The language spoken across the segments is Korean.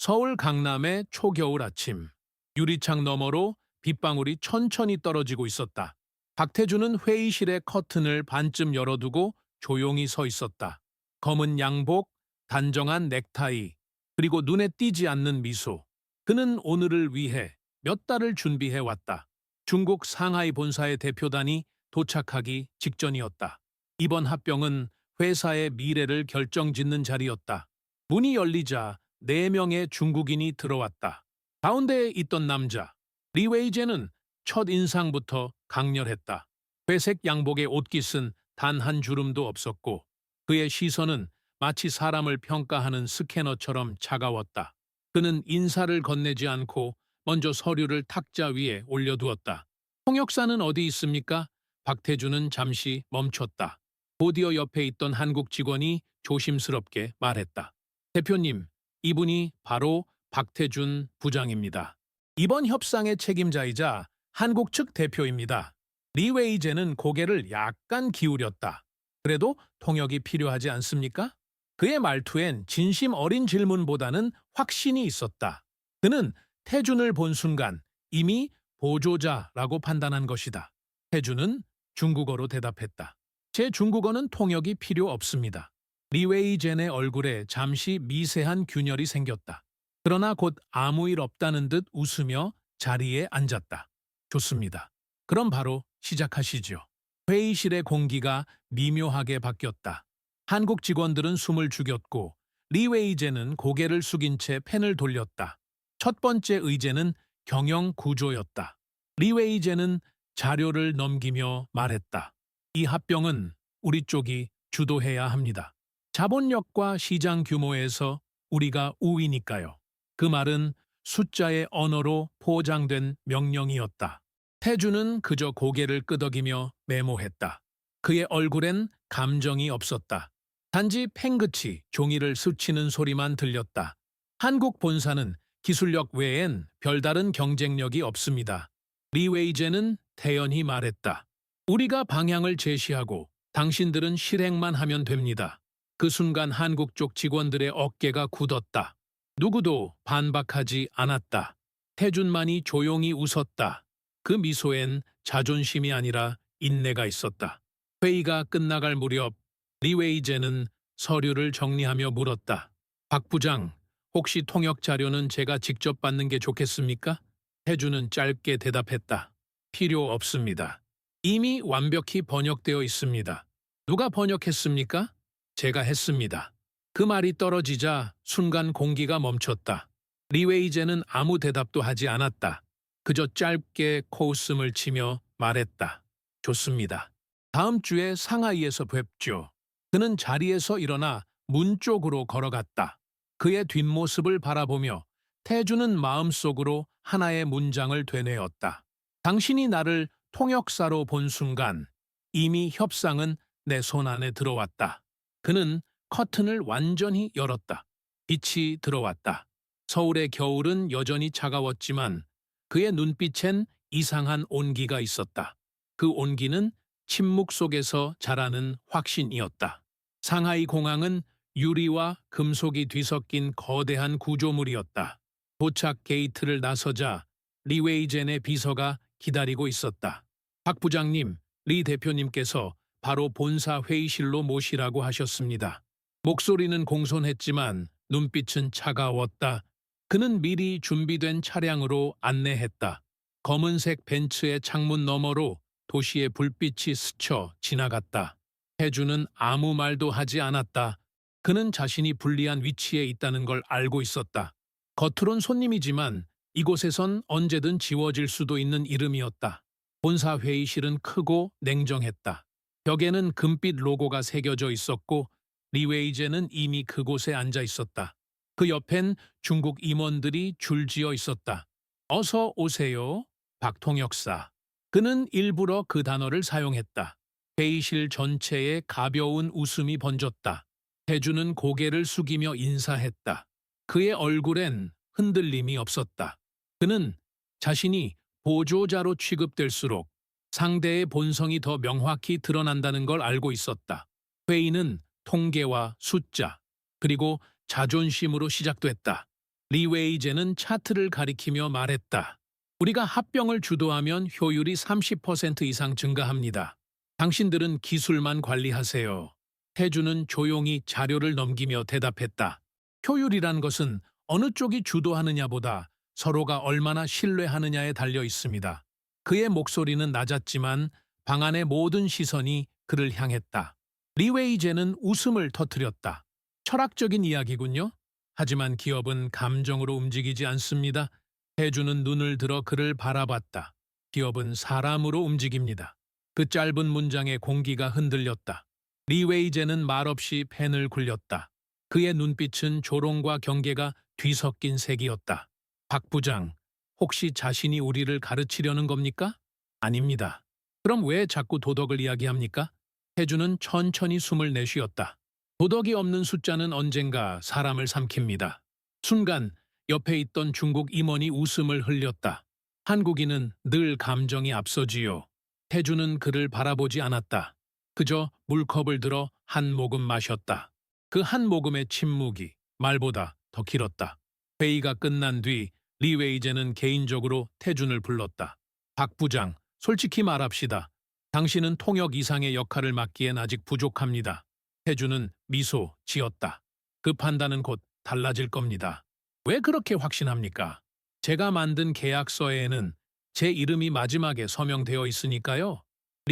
서울 강남의 초겨울 아침. 유리창 너머로 빗방울이 천천히 떨어지고 있었다. 박태준은 회의실의 커튼을 반쯤 열어두고 조용히 서 있었다. 검은 양복, 단정한 넥타이, 그리고 눈에 띄지 않는 미소. 그는 오늘을 위해 몇 달을 준비해 왔다. 중국 상하이 본사의 대표단이 도착하기 직전이었다. 이번 합병은 회사의 미래를 결정짓는 자리였다. 문이 열리자 4명의 중국인이 들어왔다. 가운데에 있던 남자, 리웨이제는 첫 인상부터 강렬했다. 회색 양복의 옷깃은 단 한 주름도 없었고 그의 시선은 마치 사람을 평가하는 스캐너처럼 차가웠다. 그는 인사를 건네지 않고 먼저 서류를 탁자 위에 올려두었다. 통역사는 어디 있습니까? 박태준은 잠시 멈췄다. 보디어 옆에 있던 한국 직원이 조심스럽게 말했다. 대표님, 이분이 바로 박태준 부장입니다. 이번 협상의 책임자이자 한국 측 대표입니다. 리웨이제는 고개를 약간 기울였다. 그래도 통역이 필요하지 않습니까? 그의 말투엔 진심 어린 질문보다는 확신이 있었다. 그는 태준을 본 순간 이미 보조자라고 판단한 것이다. 태준은 중국어로 대답했다. 제 중국어는 통역이 필요 없습니다. 리웨이젠의 얼굴에 잠시 미세한 균열이 생겼다. 그러나 곧 아무 일 없다는 듯 웃으며 자리에 앉았다. 좋습니다. 그럼 바로 시작하시죠. 회의실의 공기가 미묘하게 바뀌었다. 한국 직원들은 숨을 죽였고 리웨이제는 고개를 숙인 채 펜을 돌렸다. 첫 번째 의제는 경영 구조였다. 리웨이제는 자료를 넘기며 말했다. 이 합병은 우리 쪽이 주도해야 합니다. 자본력과 시장 규모에서 우리가 우위니까요. 그 말은 숫자의 언어로 포장된 명령이었다. 태준은 그저 고개를 끄덕이며 메모했다. 그의 얼굴엔 감정이 없었다. 단지 팽긋이 종이를 스치는 소리만 들렸다. 한국 본사는 기술력 외엔 별다른 경쟁력이 없습니다. 리웨이제는 태연히 말했다. 우리가 방향을 제시하고 당신들은 실행만 하면 됩니다. 그 순간 한국 쪽 직원들의 어깨가 굳었다. 누구도 반박하지 않았다. 태준만이 조용히 웃었다. 그 미소엔 자존심이 아니라 인내가 있었다. 회의가 끝나갈 무렵 리웨이제는 서류를 정리하며 물었다. 박 부장, 혹시 통역 자료는 제가 직접 받는 게 좋겠습니까? 태준은 짧게 대답했다. 필요 없습니다. 이미 완벽히 번역되어 있습니다. 누가 번역했습니까? 제가 했습니다. 그 말이 떨어지자 순간 공기가 멈췄다. 리웨이제는 아무 대답도 하지 않았다. 그저 짧게 코웃음을 치며 말했다. 좋습니다. 다음 주에 상하이에서 뵙죠. 그는 자리에서 일어나 문 쪽으로 걸어갔다. 그의 뒷모습을 바라보며 태준은 마음속으로 하나의 문장을 되뇌었다. 당신이 나를 통역사로 본 순간 이미 협상은 내 손 안에 들어왔다. 그는 커튼을 완전히 열었다. 빛이 들어왔다. 서울의 겨울은 여전히 차가웠지만 그의 눈빛엔 이상한 온기가 있었다. 그 온기는 침묵 속에서 자라는 확신이었다. 상하이 공항은 유리와 금속이 뒤섞인 거대한 구조물이었다. 도착 게이트를 나서자 리웨이젠의 비서가 기다리고 있었다. 박 부장님, 리 대표님께서 바로 본사 회의실로 모시라고 하셨습니다. 목소리는 공손했지만 눈빛은 차가웠다. 그는 미리 준비된 차량으로 안내했다. 검은색 벤츠의 창문 너머로 도시의 불빛이 스쳐 지나갔다. 태준은 아무 말도 하지 않았다. 그는 자신이 불리한 위치에 있다는 걸 알고 있었다. 겉으론 손님이지만 이곳에선 언제든 지워질 수도 있는 이름이었다. 본사 회의실은 크고 냉정했다. 벽에는 금빛 로고가 새겨져 있었고 리웨이제는 이미 그곳에 앉아 있었다. 그 옆엔 중국 임원들이 줄지어 있었다. 어서 오세요, 박통역사. 그는 일부러 그 단어를 사용했다. 회의실 전체에 가벼운 웃음이 번졌다. 태준은 고개를 숙이며 인사했다. 그의 얼굴엔 흔들림이 없었다. 그는 자신이 보조자로 취급될수록 상대의 본성이 더 명확히 드러난다는 걸 알고 있었다. 회의는 통계와 숫자, 그리고 자존심으로 시작됐다. 리웨이제는 차트를 가리키며 말했다. 우리가 합병을 주도하면 효율이 30% 이상 증가합니다. 당신들은 기술만 관리하세요. 태주는 조용히 자료를 넘기며 대답했다. 효율이란 것은 어느 쪽이 주도하느냐보다 서로가 얼마나 신뢰하느냐에 달려 있습니다. 그의 목소리는 낮았지만 방 안의 모든 시선이 그를 향했다. 리웨이제는 웃음을 터뜨렸다. 철학적인 이야기군요. 하지만 기업은 감정으로 움직이지 않습니다. 태주는 눈을 들어 그를 바라봤다. 기업은 사람으로 움직입니다. 그 짧은 문장에 공기가 흔들렸다. 리웨이제는 말없이 펜을 굴렸다. 그의 눈빛은 조롱과 경계가 뒤섞인 색이었다. 박 부장, 혹시 자신이 우리를 가르치려는 겁니까? 아닙니다. 그럼 왜 자꾸 도덕을 이야기합니까? 태주는 천천히 숨을 내쉬었다. 도덕이 없는 숫자는 언젠가 사람을 삼킵니다. 순간 옆에 있던 중국 임원이 웃음을 흘렸다. 한국인은 늘 감정이 앞서지요. 태주는 그를 바라보지 않았다. 그저 물컵을 들어 한 모금 마셨다. 그 한 모금의 침묵이 말보다 더 길었다. 회의가 끝난 뒤 리웨이제는 개인적으로 태준을 불렀다. 박 부장, 솔직히 말합시다. 당신은 통역 이상의 역할을 맡기엔 아직 부족합니다. 태준은 미소 지었다. 그 판단은 곧 달라질 겁니다. 왜 그렇게 확신합니까? 제가 만든 계약서에는 제 이름이 마지막에 서명되어 있으니까요.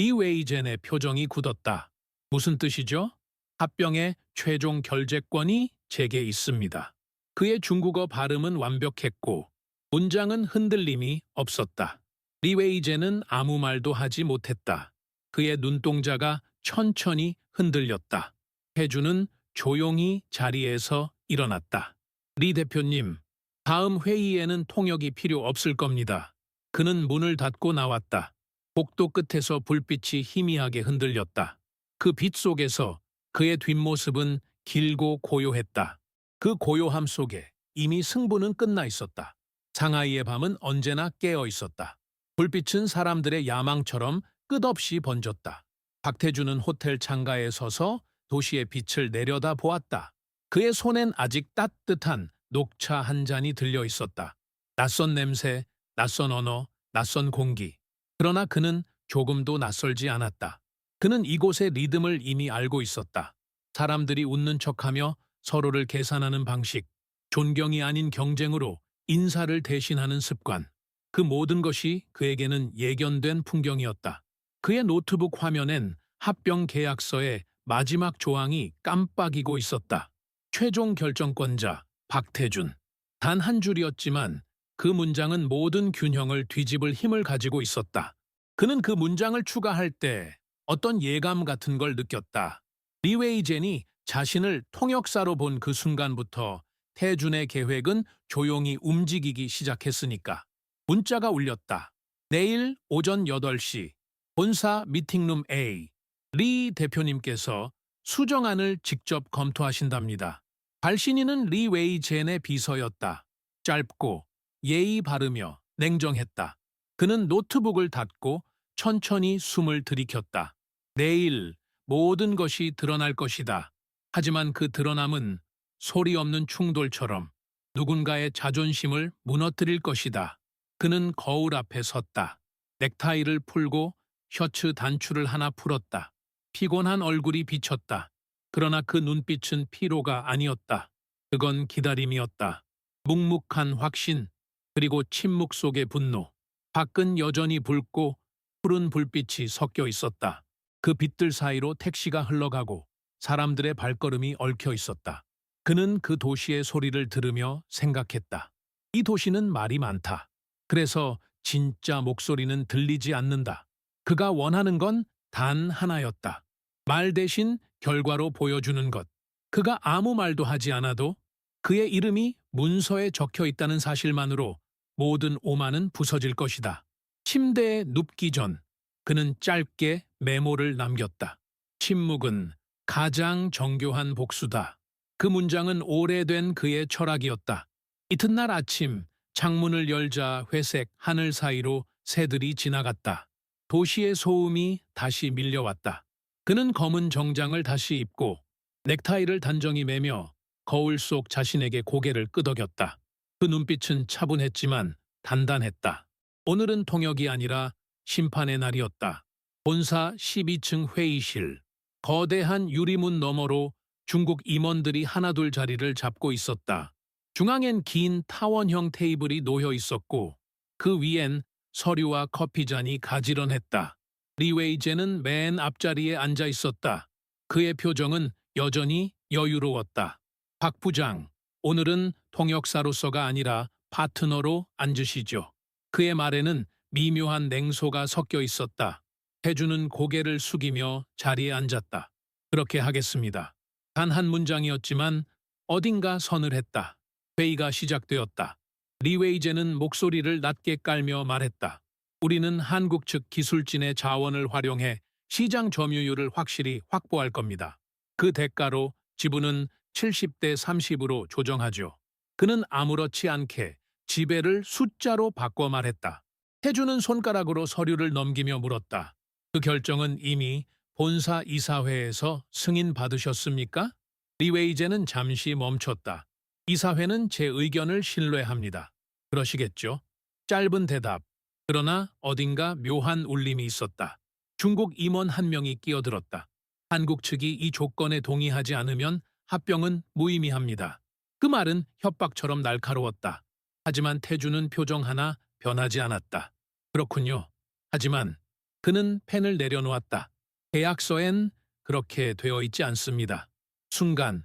리웨이젠의 표정이 굳었다. 무슨 뜻이죠? 합병의 최종 결재권이 제게 있습니다. 그의 중국어 발음은 완벽했고 문장은 흔들림이 없었다. 리웨이제는 아무 말도 하지 못했다. 그의 눈동자가 천천히 흔들렸다. 태주는 조용히 자리에서 일어났다. 리 대표님, 다음 회의에는 통역이 필요 없을 겁니다. 그는 문을 닫고 나왔다. 복도 끝에서 불빛이 희미하게 흔들렸다. 그 빛 속에서 그의 뒷모습은 길고 고요했다. 그 고요함 속에 이미 승부는 끝나 있었다. 상하이의 밤은 언제나 깨어 있었다. 불빛은 사람들의 야망처럼 끝없이 번졌다. 박태주는 호텔 창가에 서서 도시의 빛을 내려다 보았다. 그의 손엔 아직 따뜻한 녹차 한 잔이 들려 있었다. 낯선 냄새, 낯선 언어, 낯선 공기. 그러나 그는 조금도 낯설지 않았다. 그는 이곳의 리듬을 이미 알고 있었다. 사람들이 웃는 척하며 서로를 계산하는 방식, 존경이 아닌 경쟁으로 인사를 대신하는 습관. 그 모든 것이 그에게는 예견된 풍경이었다. 그의 노트북 화면엔 합병 계약서의 마지막 조항이 깜빡이고 있었다. 최종 결정권자 박태준. 단 한 줄이었지만 그 문장은 모든 균형을 뒤집을 힘을 가지고 있었다. 그는 그 문장을 추가할 때 어떤 예감 같은 걸 느꼈다. 리웨이젠이 자신을 통역사로 본 그 순간부터 태준의 계획은 조용히 움직이기 시작했으니까. 문자가 울렸다. 내일 오전 8시 본사 미팅룸 A. 리 대표님께서 수정안을 직접 검토하신답니다. 발신인은 리웨이젠의 비서였다. 짧고 예의 바르며 냉정했다. 그는 노트북을 닫고 천천히 숨을 들이켰다. 내일 모든 것이 드러날 것이다. 하지만 그 드러남은 소리 없는 충돌처럼 누군가의 자존심을 무너뜨릴 것이다. 그는 거울 앞에 섰다. 넥타이를 풀고 셔츠 단추를 하나 풀었다. 피곤한 얼굴이 비쳤다. 그러나 그 눈빛은 피로가 아니었다. 그건 기다림이었다. 묵묵한 확신, 그리고 침묵 속의 분노. 밖은 여전히 붉고 푸른 불빛이 섞여 있었다. 그 빛들 사이로 택시가 흘러가고 사람들의 발걸음이 얽혀 있었다. 그는 그 도시의 소리를 들으며 생각했다. 이 도시는 말이 많다. 그래서 진짜 목소리는 들리지 않는다. 그가 원하는 건 단 하나였다. 말 대신 결과로 보여주는 것. 그가 아무 말도 하지 않아도 그의 이름이 문서에 적혀 있다는 사실만으로 모든 오만은 부서질 것이다. 침대에 눕기 전 그는 짧게 메모를 남겼다. 침묵은 가장 정교한 복수다. 그 문장은 오래된 그의 철학이었다. 이튿날 아침 창문을 열자 회색 하늘 사이로 새들이 지나갔다. 도시의 소음이 다시 밀려왔다. 그는 검은 정장을 다시 입고 넥타이를 단정히 매며 거울 속 자신에게 고개를 끄덕였다. 그 눈빛은 차분했지만 단단했다. 오늘은 통역이 아니라 심판의 날이었다. 본사 12층 회의실. 거대한 유리문 너머로 중국 임원들이 하나둘 자리를 잡고 있었다. 중앙엔 긴 타원형 테이블이 놓여 있었고 그 위엔 서류와 커피잔이 가지런했다. 리웨이제는 맨 앞자리에 앉아 있었다. 그의 표정은 여전히 여유로웠다. 박 부장, 오늘은 통역사로서가 아니라 파트너로 앉으시죠. 그의 말에는 미묘한 냉소가 섞여 있었다. 태주는 고개를 숙이며 자리에 앉았다. 그렇게 하겠습니다. 단 한 문장이었지만 어딘가 서늘했다. 회의가 시작되었다. 리웨이제는 목소리를 낮게 깔며 말했다. 우리는 한국 측 기술진의 자원을 활용해 시장 점유율을 확실히 확보할 겁니다. 그 대가로 지분은 70대 30으로 조정하죠. 그는 아무렇지 않게 지배를 숫자로 바꿔 말했다. 태주는 손가락으로 서류를 넘기며 물었다. 그 결정은 이미 본사 이사회에서 승인 받으셨습니까? 리웨이제는 잠시 멈췄다. 이사회는 제 의견을 신뢰합니다. 그러시겠죠? 짧은 대답. 그러나 어딘가 묘한 울림이 있었다. 중국 임원 한 명이 끼어들었다. 한국 측이 이 조건에 동의하지 않으면 합병은 무의미합니다. 그 말은 협박처럼 날카로웠다. 하지만 태주는 표정 하나 변하지 않았다. 그렇군요. 하지만 그는 펜을 내려놓았다. 계약서엔 그렇게 되어 있지 않습니다. 순간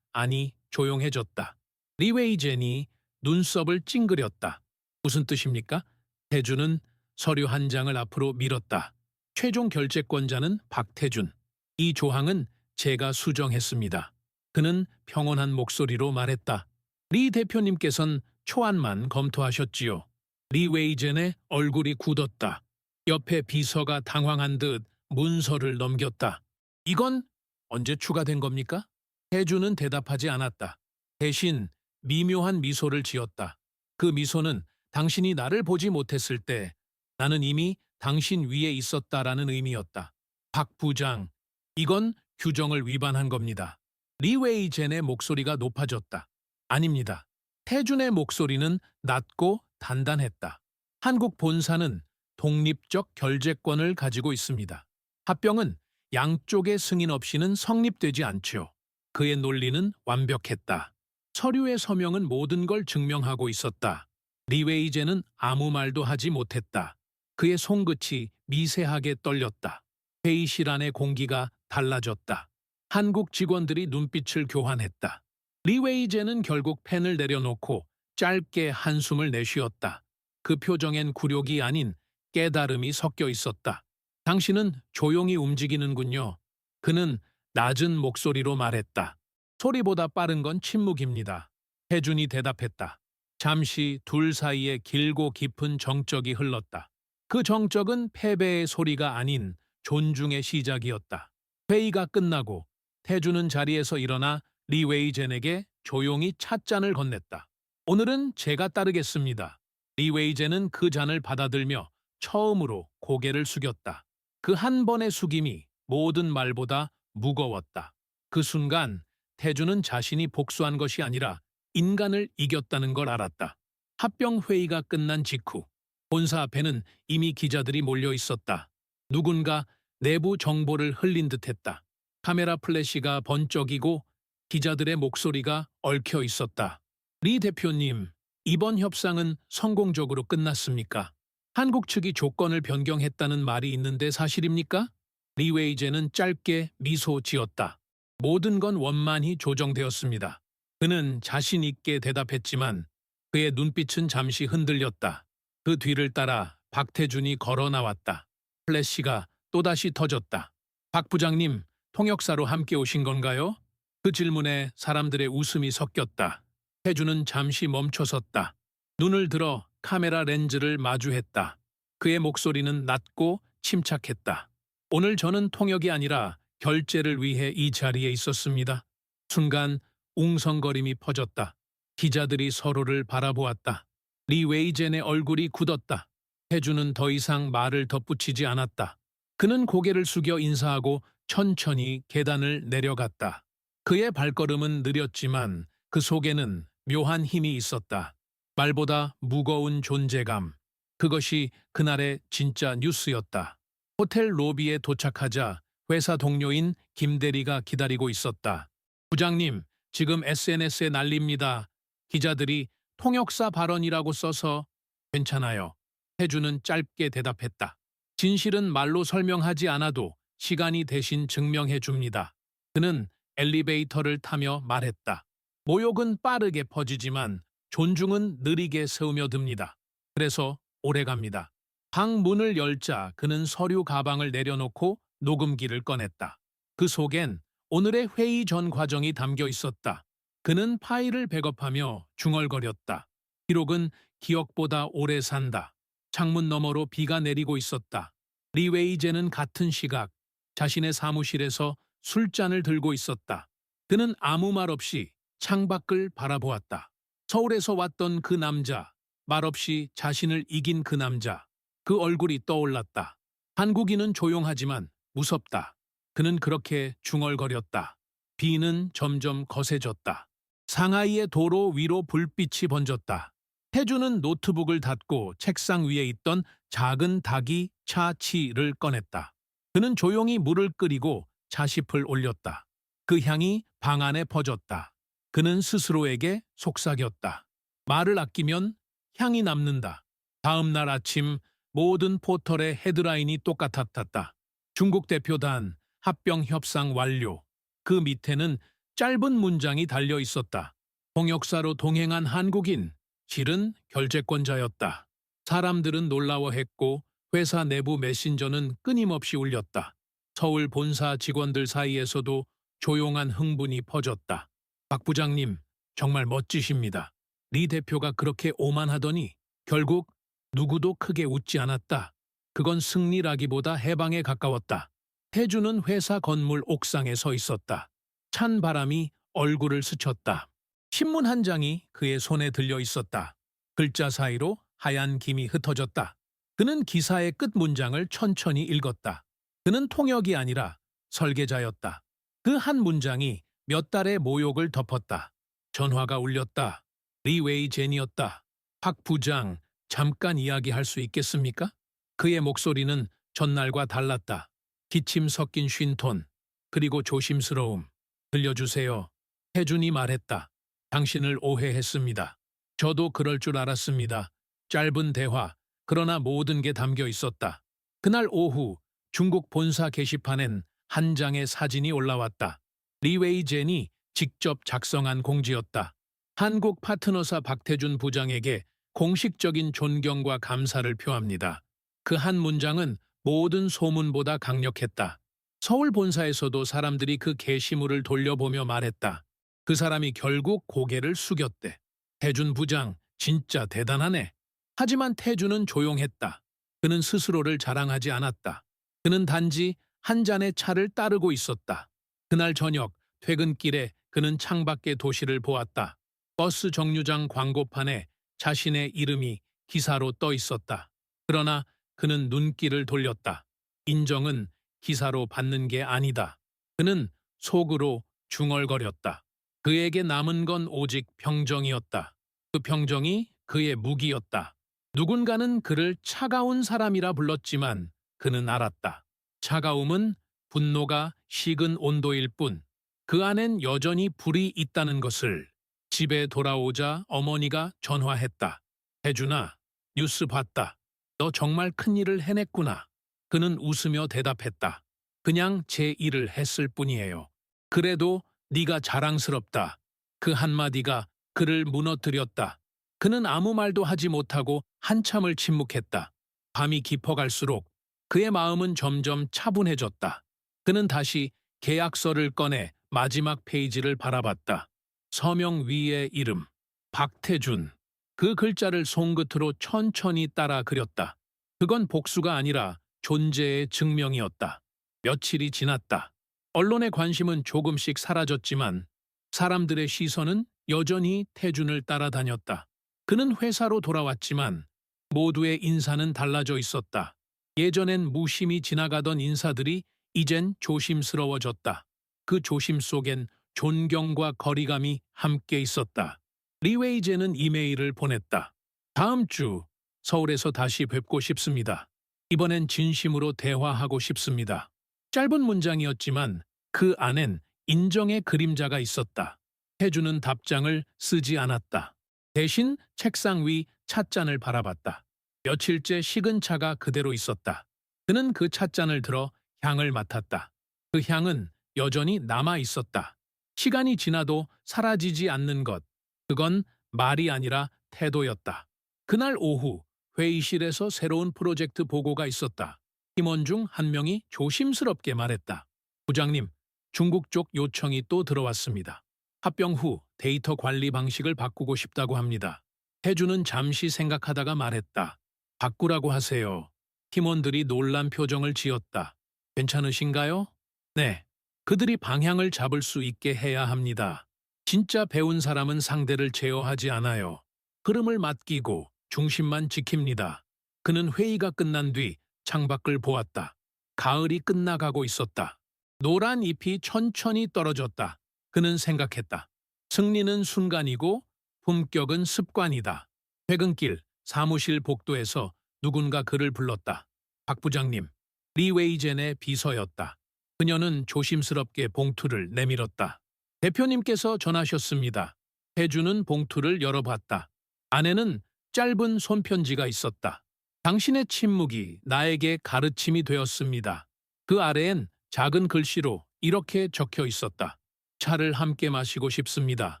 안이 조용해졌다. 리웨이젠이 눈썹을 찡그렸다. 무슨 뜻입니까? 태주는 서류 한 장을 앞으로 밀었다. 최종 결재권자는 박태준. 이 조항은 제가 수정했습니다. 그는 평온한 목소리로 말했다. 리 대표님께선 초안만 검토하셨지요. 리웨이젠의 얼굴이 굳었다. 옆에 비서가 당황한 듯 문서를 넘겼다. 이건 언제 추가된 겁니까? 태주는 대답하지 않았다. 대신 미묘한 미소를 지었다. 그 미소는 당신이 나를 보지 못했을 때 나는 이미 당신 위에 있었다라는 의미였다. 박 부장, 이건 규정을 위반한 겁니다. 리웨이젠의 목소리가 높아졌다. 아닙니다. 태준의 목소리는 낮고 단단했다. 한국 본사는 독립적 결재권을 가지고 있습니다. 합병은 양쪽의 승인 없이는 성립되지 않죠. 그의 논리는 완벽했다. 서류의 서명은 모든 걸 증명하고 있었다. 리웨이제는 아무 말도 하지 못했다. 그의 손끝이 미세하게 떨렸다. 회의실 안의 공기가 달라졌다. 한국 직원들이 눈빛을 교환했다. 리웨이제는 결국 펜을 내려놓고 짧게 한숨을 내쉬었다. 그 표정엔 굴욕이 아닌 깨달음이 섞여 있었다. 당신은 조용히 움직이는군요. 그는 낮은 목소리로 말했다. 소리보다 빠른 건 침묵입니다. 태준이 대답했다. 잠시 둘 사이에 길고 깊은 정적이 흘렀다. 그 정적은 패배의 소리가 아닌 존중의 시작이었다. 회의가 끝나고 태준은 자리에서 일어나 리웨이젠에게 조용히 찻잔을 건넸다. 오늘은 제가 따르겠습니다. 리웨이젠은 그 잔을 받아들며 처음으로 고개를 숙였다. 그 한 번의 숙임이 모든 말보다 무거웠다. 그 순간 태준은 자신이 복수한 것이 아니라 인간을 이겼다는 걸 알았다. 합병 회의가 끝난 직후 본사 앞에는 이미 기자들이 몰려 있었다. 누군가 내부 정보를 흘린 듯했다. 카메라 플래시가 번쩍이고 기자들의 목소리가 얽혀 있었다. 리 대표님, 이번 협상은 성공적으로 끝났습니까? 한국 측이 조건을 변경했다는 말이 있는데 사실입니까? 리웨이제는 짧게 미소 지었다. 모든 건 원만히 조정되었습니다. 그는 자신 있게 대답했지만 그의 눈빛은 잠시 흔들렸다. 그 뒤를 따라 박태준이 걸어 나왔다. 플래시가 또다시 터졌다. 박 부장님, 통역사로 함께 오신 건가요? 그 질문에 사람들의 웃음이 섞였다. 태준은 잠시 멈춰섰다. 눈을 들어 카메라 렌즈를 마주했다. 그의 목소리는 낮고 침착했다. 오늘 저는 통역이 아니라 결재를 위해 이 자리에 있었습니다. 순간 웅성거림이 퍼졌다. 기자들이 서로를 바라보았다. 리웨이젠의 얼굴이 굳었다. 태준은 더 이상 말을 덧붙이지 않았다. 그는 고개를 숙여 인사하고 천천히 계단을 내려갔다. 그의 발걸음은 느렸지만 그 속에는 묘한 힘이 있었다. 말보다 무거운 존재감. 그것이 그날의 진짜 뉴스였다. 호텔 로비에 도착하자 회사 동료인 김 대리가 기다리고 있었다. 부장님, 지금 SNS에 난립니다. 기자들이 통역사 발언이라고 써서 괜찮아요. 태주는 짧게 대답했다. 진실은 말로 설명하지 않아도 시간이 대신 증명해 줍니다. 그는 엘리베이터를 타며 말했다. 모욕은 빠르게 퍼지지만 존중은 느리게 스며듭니다. 그래서 오래갑니다. 방 문을 열자 그는 서류 가방을 내려놓고 녹음기를 꺼냈다. 그 속엔 오늘의 회의 전 과정이 담겨 있었다. 그는 파일을 백업하며 중얼거렸다. 기록은 기억보다 오래 산다. 창문 너머로 비가 내리고 있었다. 리웨이제는 같은 시각 자신의 사무실에서 술잔을 들고 있었다. 그는 아무 말 없이 창밖을 바라보았다. 서울에서 왔던 그 남자, 말없이 자신을 이긴 그 남자, 그 얼굴이 떠올랐다. 한국인은 조용하지만 무섭다. 그는 그렇게 중얼거렸다. 비는 점점 거세졌다. 상하이의 도로 위로 불빛이 번졌다. 태주는 노트북을 닫고 책상 위에 있던 작은 닭이 차치를 꺼냈다. 그는 조용히 물을 끓이고 자식을 올렸다. 그 향이 방 안에 퍼졌다. 그는 스스로에게 속삭였다. 말을 아끼면 향이 남는다. 다음 날 아침 모든 포털의 헤드라인이 똑같았다. 중국 대표단 합병 협상 완료. 그 밑에는 짧은 문장이 달려 있었다. 통역사로 동행한 한국인, 실은 결재권자였다. 사람들은 놀라워했고 회사 내부 메신저는 끊임없이 울렸다. 서울 본사 직원들 사이에서도 조용한 흥분이 퍼졌다. 박 부장님, 정말 멋지십니다. 리 대표가 그렇게 오만하더니 결국 누구도 크게 웃지 않았다. 그건 승리라기보다 해방에 가까웠다. 태주는 회사 건물 옥상에 서 있었다. 찬 바람이 얼굴을 스쳤다. 신문 한 장이 그의 손에 들려 있었다. 글자 사이로 하얀 김이 흩어졌다. 그는 기사의 끝 문장을 천천히 읽었다. 그는 통역이 아니라 설계자였다. 그 한 문장이 몇 달의 모욕을 덮었다. 전화가 울렸다. 리웨이 젠이었다. 박 부장, 잠깐 이야기할 수 있겠습니까? 그의 목소리는 전날과 달랐다. 기침 섞인 쉰톤, 그리고 조심스러움. 들려주세요. 태준이 말했다. 당신을 오해했습니다. 저도 그럴 줄 알았습니다. 짧은 대화, 그러나 모든 게 담겨 있었다. 그날 오후 중국 본사 게시판엔 한 장의 사진이 올라왔다. 리웨이 젠이 직접 작성한 공지였다. 한국 파트너사 박태준 부장에게 공식적인 존경과 감사를 표합니다. 그 한 문장은 모든 소문보다 강력했다. 서울 본사에서도 사람들이 그 게시물을 돌려보며 말했다. 그 사람이 결국 고개를 숙였대. 태준 부장, 진짜 대단하네. 하지만 태준은 조용했다. 그는 스스로를 자랑하지 않았다. 그는 단지 한 잔의 차를 따르고 있었다. 그날 저녁 퇴근길에 그는 창밖의 도시를 보았다. 버스 정류장 광고판에 자신의 이름이 기사로 떠 있었다. 그러나 그는 눈길을 돌렸다. 인정은 기사로 받는 게 아니다. 그는 속으로 중얼거렸다. 그에게 남은 건 오직 평정이었다. 그 평정이 그의 무기였다. 누군가는 그를 차가운 사람이라 불렀지만 그는 알았다. 차가움은 분노가 식은 온도일 뿐 그 안엔 여전히 불이 있다는 것을. 집에 돌아오자 어머니가 전화했다. 태준아, 뉴스 봤다. 너 정말 큰일을 해냈구나. 그는 웃으며 대답했다. 그냥 제 일을 했을 뿐이에요. 그래도 네가 자랑스럽다. 그 한마디가 그를 무너뜨렸다. 그는 아무 말도 하지 못하고 한참을 침묵했다. 밤이 깊어갈수록 그의 마음은 점점 차분해졌다. 그는 다시 계약서를 꺼내 마지막 페이지를 바라봤다. 서명 위의 이름, 박태준. 그 글자를 손끝으로 천천히 따라 그렸다. 그건 복수가 아니라 존재의 증명이었다. 며칠이 지났다. 언론의 관심은 조금씩 사라졌지만 사람들의 시선은 여전히 태준을 따라다녔다. 그는 회사로 돌아왔지만 모두의 인사는 달라져 있었다. 예전엔 무심히 지나가던 인사들이 이젠 조심스러워졌다. 그 조심 속엔 존경과 거리감이 함께 있었다. 리웨이제는 이메일을 보냈다. 다음 주 서울에서 다시 뵙고 싶습니다. 이번엔 진심으로 대화하고 싶습니다. 짧은 문장이었지만 그 안엔 인정의 그림자가 있었다. 태주는 답장을 쓰지 않았다. 대신 책상 위 찻잔을 바라봤다. 며칠째 식은 차가 그대로 있었다. 그는 그 찻잔을 들어 향을 맡았다. 그 향은 여전히 남아 있었다. 시간이 지나도 사라지지 않는 것. 그건 말이 아니라 태도였다. 그날 오후 회의실에서 새로운 프로젝트 보고가 있었다. 팀원 중 한 명이 조심스럽게 말했다. 부장님, 중국 쪽 요청이 또 들어왔습니다. 합병 후 데이터 관리 방식을 바꾸고 싶다고 합니다. 태주는 잠시 생각하다가 말했다. 바꾸라고 하세요. 팀원들이 놀란 표정을 지었다. 괜찮으신가요? 네. 그들이 방향을 잡을 수 있게 해야 합니다. 진짜 배운 사람은 상대를 제어하지 않아요. 흐름을 맡기고 중심만 지킵니다. 그는 회의가 끝난 뒤 창밖을 보았다. 가을이 끝나가고 있었다. 노란 잎이 천천히 떨어졌다. 그는 생각했다. 승리는 순간이고 품격은 습관이다. 퇴근길 사무실 복도에서 누군가 그를 불렀다. 박 부장님, 리웨이젠의 비서였다. 그녀는 조심스럽게 봉투를 내밀었다. 대표님께서 전하셨습니다. 해주는 봉투를 열어봤다. 안에는 짧은 손편지가 있었다. 당신의 침묵이 나에게 가르침이 되었습니다. 그 아래엔 작은 글씨로 이렇게 적혀 있었다. 차를 함께 마시고 싶습니다.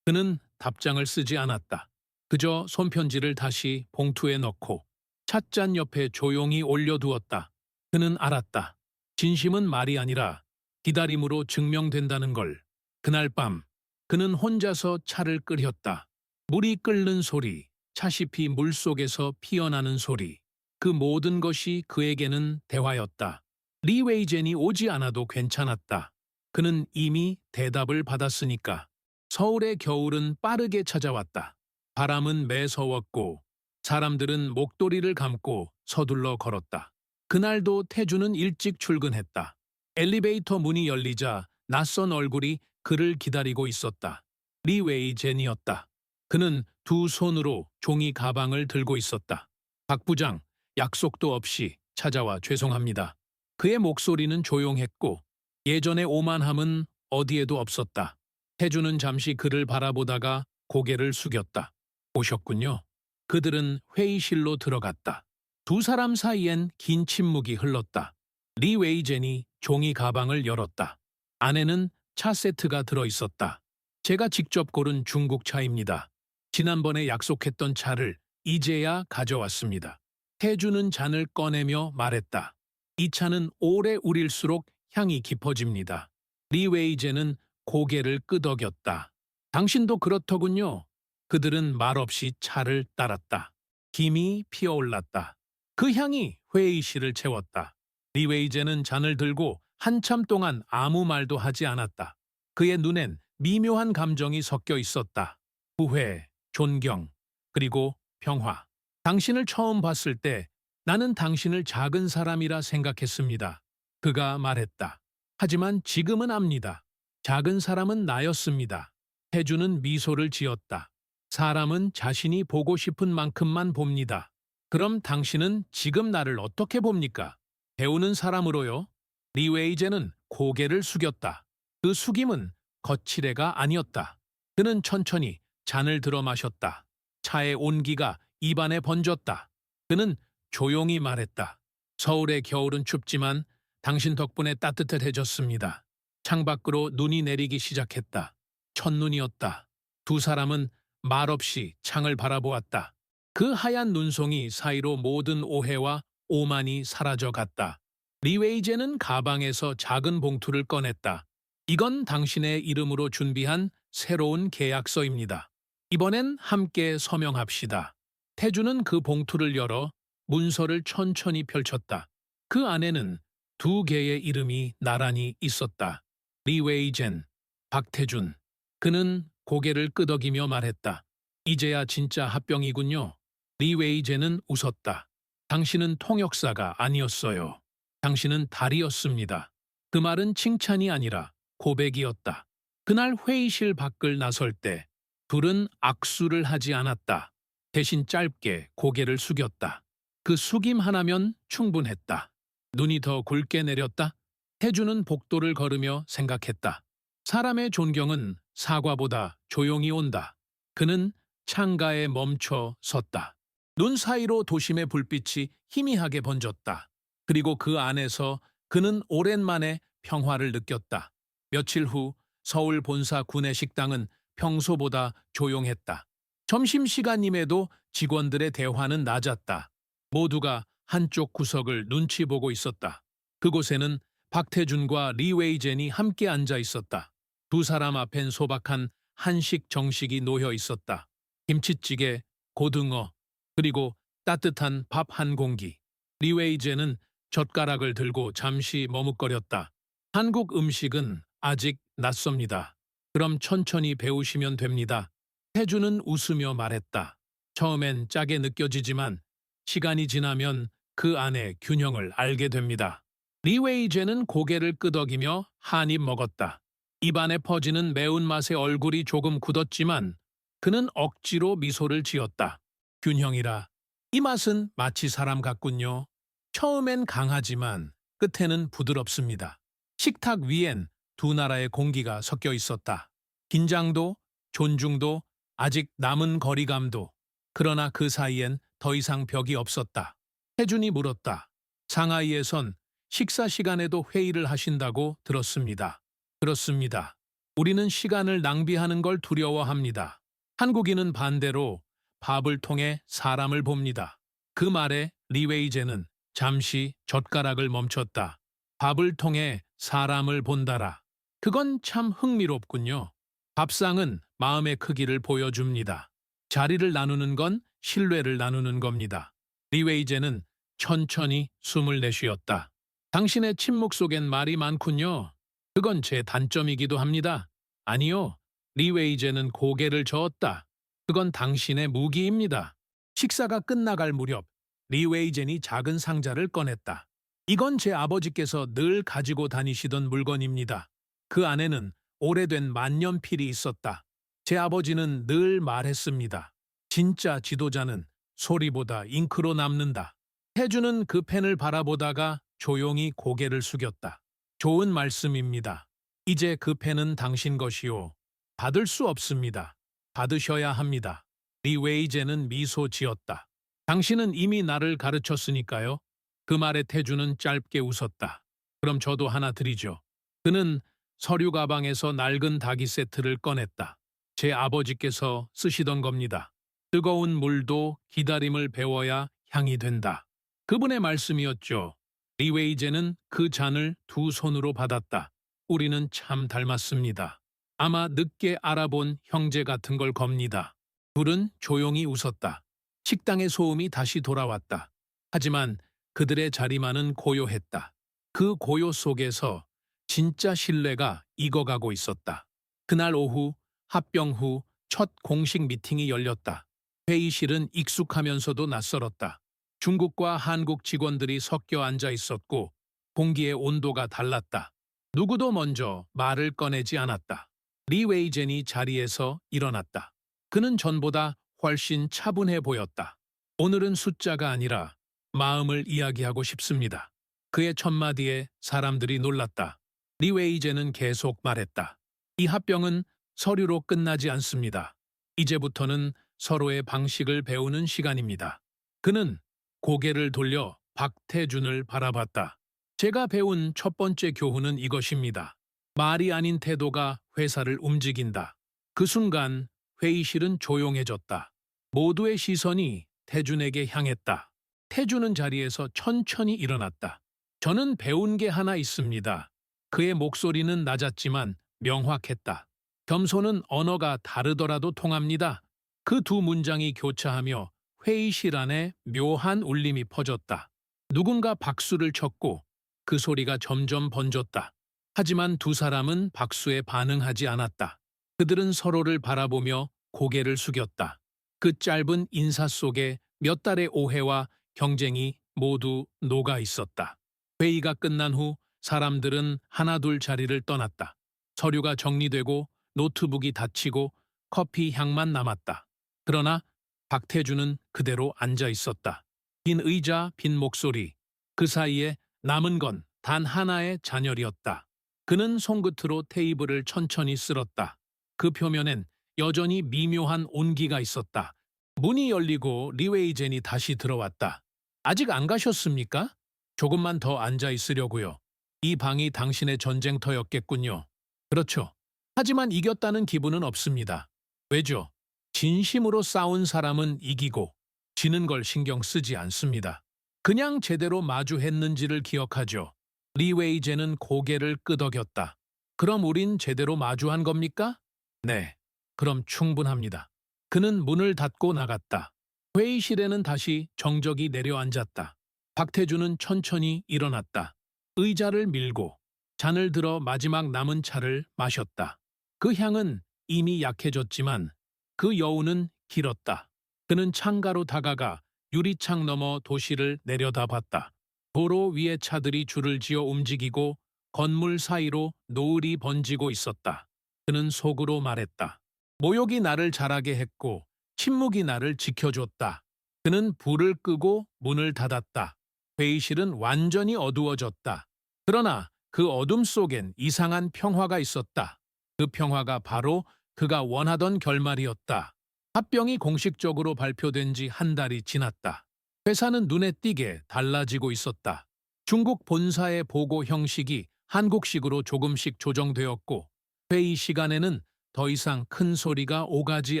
그는 답장을 쓰지 않았다. 그저 손편지를 다시 봉투에 넣고 찻잔 옆에 조용히 올려두었다. 그는 알았다. 진심은 말이 아니라 기다림으로 증명된다는 걸. 그날 밤 그는 혼자서 차를 끓였다. 물이 끓는 소리, 차시피 물속에서 피어나는 소리. 그 모든 것이 그에게는 대화였다. 리웨이젠이 오지 않아도 괜찮았다. 그는 이미 대답을 받았으니까. 서울의 겨울은 빠르게 찾아왔다. 바람은 매서웠고 사람들은 목도리를 감고 서둘러 걸었다. 그날도 태주는 일찍 출근했다. 엘리베이터 문이 열리자 낯선 얼굴이 그를 기다리고 있었다. 리웨이젠이었다. 그는 두 손으로 종이 가방을 들고 있었다. 박 부장, 약속도 없이 찾아와 죄송합니다. 그의 목소리는 조용했고 예전의 오만함은 어디에도 없었다. 태주는 잠시 그를 바라보다가 고개를 숙였다. 오셨군요. 그들은 회의실로 들어갔다. 두 사람 사이엔 긴 침묵이 흘렀다. 리웨이젠이 종이 가방을 열었다. 안에는 차 세트가 들어있었다. 제가 직접 고른 중국 차입니다. 지난번에 약속했던 차를 이제야 가져왔습니다. 태주는 잔을 꺼내며 말했다. 이 차는 오래 우릴수록 향이 깊어집니다. 리웨이젠은 고개를 끄덕였다. 당신도 그렇더군요. 그들은 말없이 차를 따랐다. 김이 피어올랐다. 그 향이 회의실을 채웠다. 리웨이젠은 잔을 들고 한참 동안 아무 말도 하지 않았다. 그의 눈엔 미묘한 감정이 섞여 있었다. 후회, 존경, 그리고 평화. 당신을 처음 봤을 때 나는 당신을 작은 사람이라 생각했습니다. 그가 말했다. 하지만 지금은 압니다. 작은 사람은 나였습니다. 태주는 미소를 지었다. 사람은 자신이 보고 싶은 만큼만 봅니다. 그럼 당신은 지금 나를 어떻게 봅니까? 배우는 사람으로요? 리웨이제는 고개를 숙였다. 그 숙임은 거칠애가 아니었다. 그는 천천히 잔을 들어 마셨다. 차의 온기가 입안에 번졌다. 그는 조용히 말했다. 서울의 겨울은 춥지만 당신 덕분에 따뜻해졌습니다. 창밖으로 눈이 내리기 시작했다. 첫눈이었다. 두 사람은 말없이 창을 바라보았다. 그 하얀 눈송이 사이로 모든 오해와 오만이 사라져갔다. 리웨이제는 가방에서 작은 봉투를 꺼냈다. 이건 당신의 이름으로 준비한 새로운 계약서입니다. 이번엔 함께 서명합시다. 태주는 그 봉투를 열어 문서를 천천히 펼쳤다. 그 안에는 두 개의 이름이 나란히 있었다. 리웨이젠, 박태준. 그는 고개를 끄덕이며 말했다. 이제야 진짜 합병이군요. 리웨이젠은 웃었다. 당신은 통역사가 아니었어요. 당신은 달이었습니다. 그 말은 칭찬이 아니라 고백이었다. 그날 회의실 밖을 나설 때 둘은 악수를 하지 않았다. 대신 짧게 고개를 숙였다. 그 숙임 하나면 충분했다. 눈이 더 굵게 내렸다. 태주는 복도를 걸으며 생각했다. 사람의 존경은 사과보다 조용히 온다. 그는 창가에 멈춰 섰다. 눈 사이로 도심의 불빛이 희미하게 번졌다. 그리고 그 안에서 그는 오랜만에 평화를 느꼈다. 며칠 후 서울 본사 구내 식당은 평소보다 조용했다. 점심시간임에도 직원들의 대화는 낮았다. 모두가 한쪽 구석을 눈치 보고 있었다. 그곳에는 박태준과 리웨이젠이 함께 앉아 있었다. 두 사람 앞엔 소박한 한식 정식이 놓여 있었다. 김치찌개, 고등어, 그리고 따뜻한 밥 한 공기. 리웨이젠은 젓가락을 들고 잠시 머뭇거렸다. 한국 음식은 아직 낯섭니다. 그럼 천천히 배우시면 됩니다. 태주는 웃으며 말했다. 처음엔 짜게 느껴지지만 시간이 지나면 그 안의 균형을 알게 됩니다. 리웨이제는 고개를 끄덕이며 한 입 먹었다. 입안에 퍼지는 매운맛에 얼굴이 조금 굳었지만 그는 억지로 미소를 지었다. 균형이라. 이 맛은 마치 사람 같군요. 처음엔 강하지만 끝에는 부드럽습니다. 식탁 위엔 두 나라의 공기가 섞여 있었다. 긴장도, 존중도, 아직 남은 거리감도. 그러나 그 사이엔 더 이상 벽이 없었다. 태준이 물었다. 상하이에선 식사 시간에도 회의를 하신다고 들었습니다. 그렇습니다. 우리는 시간을 낭비하는 걸 두려워합니다. 한국인은 반대로 밥을 통해 사람을 봅니다. 그 말에 리웨이제는 잠시 젓가락을 멈췄다. 밥을 통해 사람을 본다라. 그건 참 흥미롭군요. 밥상은 마음의 크기를 보여줍니다. 자리를 나누는 건 신뢰를 나누는 겁니다. 리웨이제는 천천히 숨을 내쉬었다. 당신의 침묵 속엔 말이 많군요. 그건 제 단점이기도 합니다. 아니요. 리웨이제는 고개를 저었다. 그건 당신의 무기입니다. 식사가 끝나갈 무렵 리웨이젠이 작은 상자를 꺼냈다. 이건 제 아버지께서 늘 가지고 다니시던 물건입니다. 그 안에는 오래된 만년필이 있었다. 제 아버지는 늘 말했습니다. 진짜 지도자는 소리보다 잉크로 남는다. 태주는 그 펜을 바라보다가 조용히 고개를 숙였다. 좋은 말씀입니다. 이제 그 펜은 당신 것이요. 받을 수 없습니다. 받으셔야 합니다. 리웨이제는 미소 지었다. 당신은 이미 나를 가르쳤으니까요. 그 말에 태주는 짧게 웃었다. 그럼 저도 하나 드리죠. 그는 서류 가방에서 낡은 닭이 세트를 꺼냈다. 제 아버지께서 쓰시던 겁니다. 뜨거운 물도 기다림을 배워야 향이 된다. 그분의 말씀이었죠. 리웨이제는 그 잔을 두 손으로 받았다. 우리는 참 닮았습니다. 아마 늦게 알아본 형제 같은 걸 겁니다. 둘은 조용히 웃었다. 식당의 소음이 다시 돌아왔다. 하지만 그들의 자리만은 고요했다. 그 고요 속에서 진짜 신뢰가 익어가고 있었다. 그날 오후 합병 후 첫 공식 미팅이 열렸다. 회의실은 익숙하면서도 낯설었다. 중국과 한국 직원들이 섞여 앉아 있었고 공기의 온도가 달랐다. 누구도 먼저 말을 꺼내지 않았다. 리웨이젠이 자리에서 일어났다. 그는 전보다 훨씬 차분해 보였다. 오늘은 숫자가 아니라 마음을 이야기하고 싶습니다. 그의 첫마디에 사람들이 놀랐다. 리웨이제는 계속 말했다. 이 합병은 서류로 끝나지 않습니다. 이제부터는 서로의 방식을 배우는 시간입니다. 그는 고개를 돌려 박태준을 바라봤다. 제가 배운 첫 번째 교훈은 이것입니다. 말이 아닌 태도가 회사를 움직인다. 그 순간 회의실은 조용해졌다. 모두의 시선이 태준에게 향했다. 태준은 자리에서 천천히 일어났다. 저는 배운 게 하나 있습니다. 그의 목소리는 낮았지만 명확했다. 겸손은 언어가 다르더라도 통합니다. 그 두 문장이 교차하며 회의실 안에 묘한 울림이 퍼졌다. 누군가 박수를 쳤고 그 소리가 점점 번졌다. 하지만 두 사람은 박수에 반응하지 않았다. 그들은 서로를 바라보며 고개를 숙였다. 그 짧은 인사 속에 몇 달의 오해와 경쟁이 모두 녹아 있었다. 회의가 끝난 후 사람들은 하나둘 자리를 떠났다. 서류가 정리되고 노트북이 닫히고 커피 향만 남았다. 그러나 박태주는 그대로 앉아 있었다. 빈 의자, 빈 목소리. 그 사이에 남은 건 단 하나의 잔열이었다. 그는 손끝으로 테이블을 천천히 쓸었다. 그 표면엔 여전히 미묘한 온기가 있었다. 문이 열리고 리웨이젠이 다시 들어왔다. 아직 안 가셨습니까? 조금만 더 앉아 있으려고요. 이 방이 당신의 전쟁터였겠군요. 그렇죠. 하지만 이겼다는 기분은 없습니다. 왜죠? 진심으로 싸운 사람은 이기고 지는 걸 신경 쓰지 않습니다. 그냥 제대로 마주했는지를 기억하죠. 리웨이제는 고개를 끄덕였다. 그럼 우린 제대로 마주한 겁니까? 네, 그럼 충분합니다. 그는 문을 닫고 나갔다. 회의실에는 다시 정적이 내려앉았다. 박태주는 천천히 일어났다. 의자를 밀고 잔을 들어 마지막 남은 차를 마셨다. 그 향은 이미 약해졌지만 그 여운은 길었다. 그는 창가로 다가가 유리창 너머 도시를 내려다봤다. 도로 위에 차들이 줄을 지어 움직이고 건물 사이로 노을이 번지고 있었다. 그는 속으로 말했다. 모욕이 나를 자라게 했고 침묵이 나를 지켜줬다. 그는 불을 끄고 문을 닫았다. 회의실은 완전히 어두워졌다. 그러나 그 어둠 속엔 이상한 평화가 있었다. 그 평화가 바로 그가 원하던 결말이었다. 합병이 공식적으로 발표된 지 한 달이 지났다. 회사는 눈에 띄게 달라지고 있었다. 중국 본사의 보고 형식이 한국식으로 조금씩 조정되었고 회의 시간에는 더 이상 큰 소리가 오가지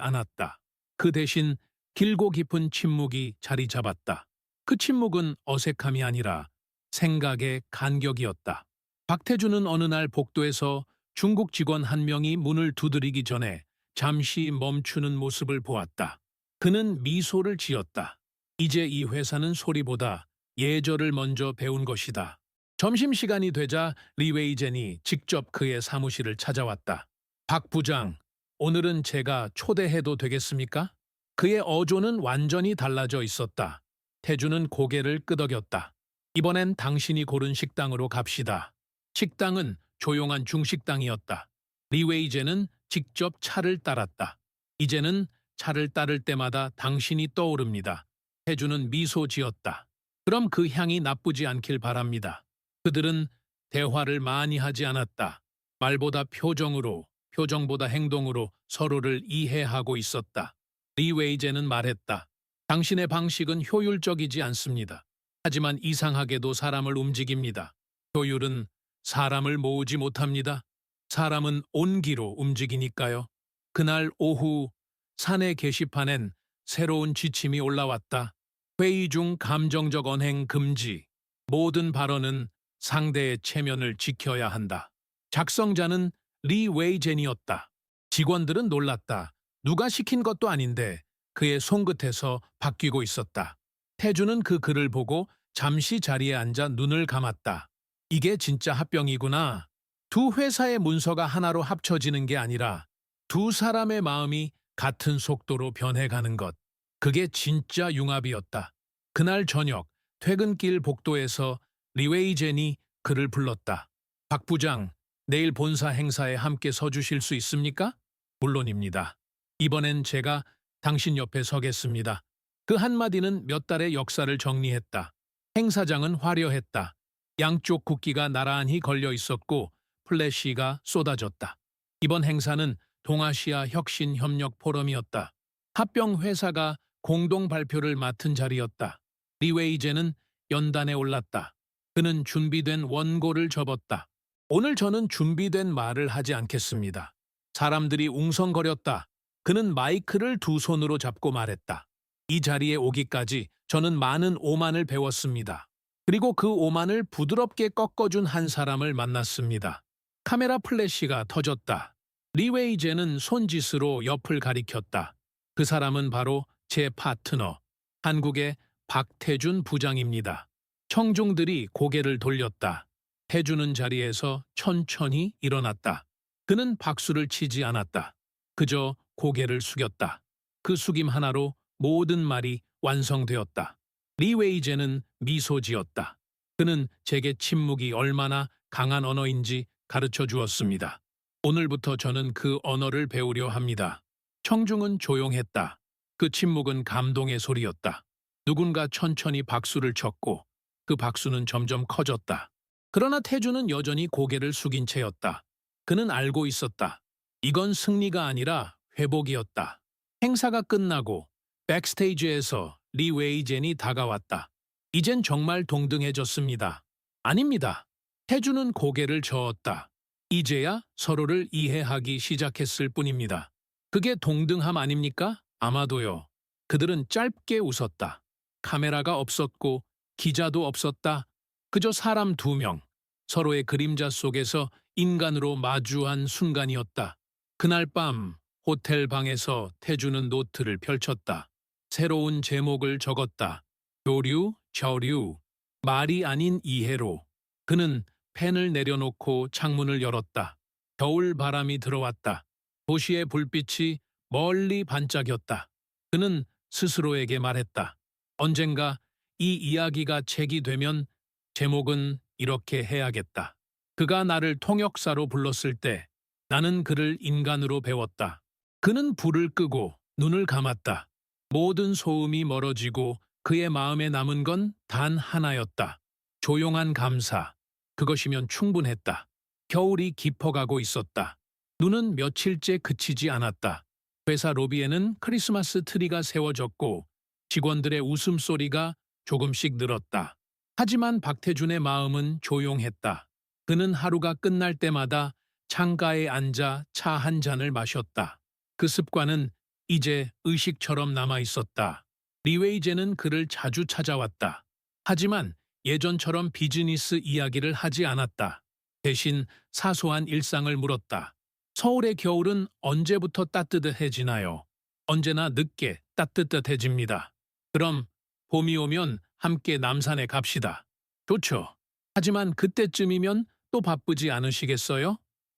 않았다. 그 대신 길고 깊은 침묵이 자리 잡았다. 그 침묵은 어색함이 아니라 생각의 간격이었다. 박태주는 어느 날 복도에서 중국 직원 한 명이 문을 두드리기 전에 잠시 멈추는 모습을 보았다. 그는 미소를 지었다. 이제 이 회사는 소리보다 예절을 먼저 배운 것이다. 점심시간이 되자 리웨이젠이 직접 그의 사무실을 찾아왔다. 박 부장, 오늘은 제가 초대해도 되겠습니까? 그의 어조는 완전히 달라져 있었다. 태주는 고개를 끄덕였다. 이번엔 당신이 고른 식당으로 갑시다. 식당은 조용한 중식당이었다. 리웨이제는 직접 차를 따랐다. 이제는 차를 따를 때마다 당신이 떠오릅니다. 태주는 미소 지었다. 그럼 그 향이 나쁘지 않길 바랍니다. 그들은 대화를 많이 하지 않았다. 말보다 표정으로, 표정보다 행동으로 서로를 이해하고 있었다. 리웨이제는 말했다. 당신의 방식은 효율적이지 않습니다. 하지만 이상하게도 사람을 움직입니다. 효율은 사람을 모으지 못합니다. 사람은 온기로 움직이니까요. 그날 오후 사내 게시판엔 새로운 지침이 올라왔다. 회의 중 감정적 언행 금지. 모든 발언은 상대의 체면을 지켜야 한다. 작성자는 리 웨이젠이었다. 직원들은 놀랐다. 누가 시킨 것도 아닌데 그의 손끝에서 바뀌고 있었다. 태주는 그 글을 보고 잠시 자리에 앉아 눈을 감았다. 이게 진짜 합병이구나. 두 회사의 문서가 하나로 합쳐지는 게 아니라 두 사람의 마음이 같은 속도로 변해가는 것. 그게 진짜 융합이었다. 그날 저녁 퇴근길 복도에서 리웨이젠이 그를 불렀다. 박 부장, 내일 본사 행사에 함께 서주실 수 있습니까? 물론입니다. 이번엔 제가 당신 옆에 서겠습니다. 그 한마디는 몇 달의 역사를 정리했다. 행사장은 화려했다. 양쪽 국기가 나란히 걸려 있었고 플래시가 쏟아졌다. 이번 행사는 동아시아 혁신 협력 포럼이었다. 합병 회사가 공동 발표를 맡은 자리였다. 리웨이제는 연단에 올랐다. 그는 준비된 원고를 접었다. 오늘 저는 준비된 말을 하지 않겠습니다. 사람들이 웅성거렸다. 그는 마이크를 두 손으로 잡고 말했다. 이 자리에 오기까지 저는 많은 오만을 배웠습니다. 그리고 그 오만을 부드럽게 꺾어준 한 사람을 만났습니다. 카메라 플래시가 터졌다. 리웨이제는 손짓으로 옆을 가리켰다. 그 사람은 바로 제 파트너, 한국의 박태준 부장입니다. 청중들이 고개를 돌렸다. 태준은 자리에서 천천히 일어났다. 그는 박수를 치지 않았다. 그저 고개를 숙였다. 그 숙임 하나로 모든 말이 완성되었다. 리웨이제는 미소 지었다. 그는 제게 침묵이 얼마나 강한 언어인지 가르쳐 주었습니다. 오늘부터 저는 그 언어를 배우려 합니다. 청중은 조용했다. 그 침묵은 감동의 소리였다. 누군가 천천히 박수를 쳤고 그 박수는 점점 커졌다. 그러나 태주는 여전히 고개를 숙인 채였다. 그는 알고 있었다. 이건 승리가 아니라 회복이었다. 행사가 끝나고 백스테이지에서 리 웨이젠이 다가왔다. 이젠 정말 동등해졌습니다. 아닙니다. 태주는 고개를 저었다. 이제야 서로를 이해하기 시작했을 뿐입니다. 그게 동등함 아닙니까? 아마도요. 그들은 짧게 웃었다. 카메라가 없었고 기자도 없었다. 그저 사람 두 명, 서로의 그림자 속에서 인간으로 마주한 순간이었다. 그날 밤 호텔 방에서 태주는 노트를 펼쳤다. 새로운 제목을 적었다. 교류, 저류, 말이 아닌 이해로. 그는 펜을 내려놓고 창문을 열었다. 겨울 바람이 들어왔다. 도시의 불빛이 멀리 반짝였다. 그는 스스로에게 말했다. 언젠가 이 이야기가 책이 되면 제목은 이렇게 해야겠다. 그가 나를 통역사로 불렀을 때 나는 그를 인간으로 배웠다. 그는 불을 끄고 눈을 감았다. 모든 소음이 멀어지고 그의 마음에 남은 건 단 하나였다. 조용한 감사. 그것이면 충분했다. 겨울이 깊어가고 있었다. 눈은 며칠째 그치지 않았다. 회사 로비에는 크리스마스 트리가 세워졌고 직원들의 웃음소리가 조금씩 늘었다. 하지만 박태준의 마음은 조용했다. 그는 하루가 끝날 때마다 창가에 앉아 차 한 잔을 마셨다. 그 습관은 이제 의식처럼 남아 있었다. 리웨이제는 그를 자주 찾아왔다. 하지만 예전처럼 비즈니스 이야기를 하지 않았다. 대신 사소한 일상을 물었다. 서울의 겨울은 언제부터 따뜻해지나요? 언제나 늦게 따뜻해집니다. 그럼 봄이 오면 함께 남산에 갑시다. 좋죠. 하지만 그때쯤이면 또 바쁘지 않으시겠어요?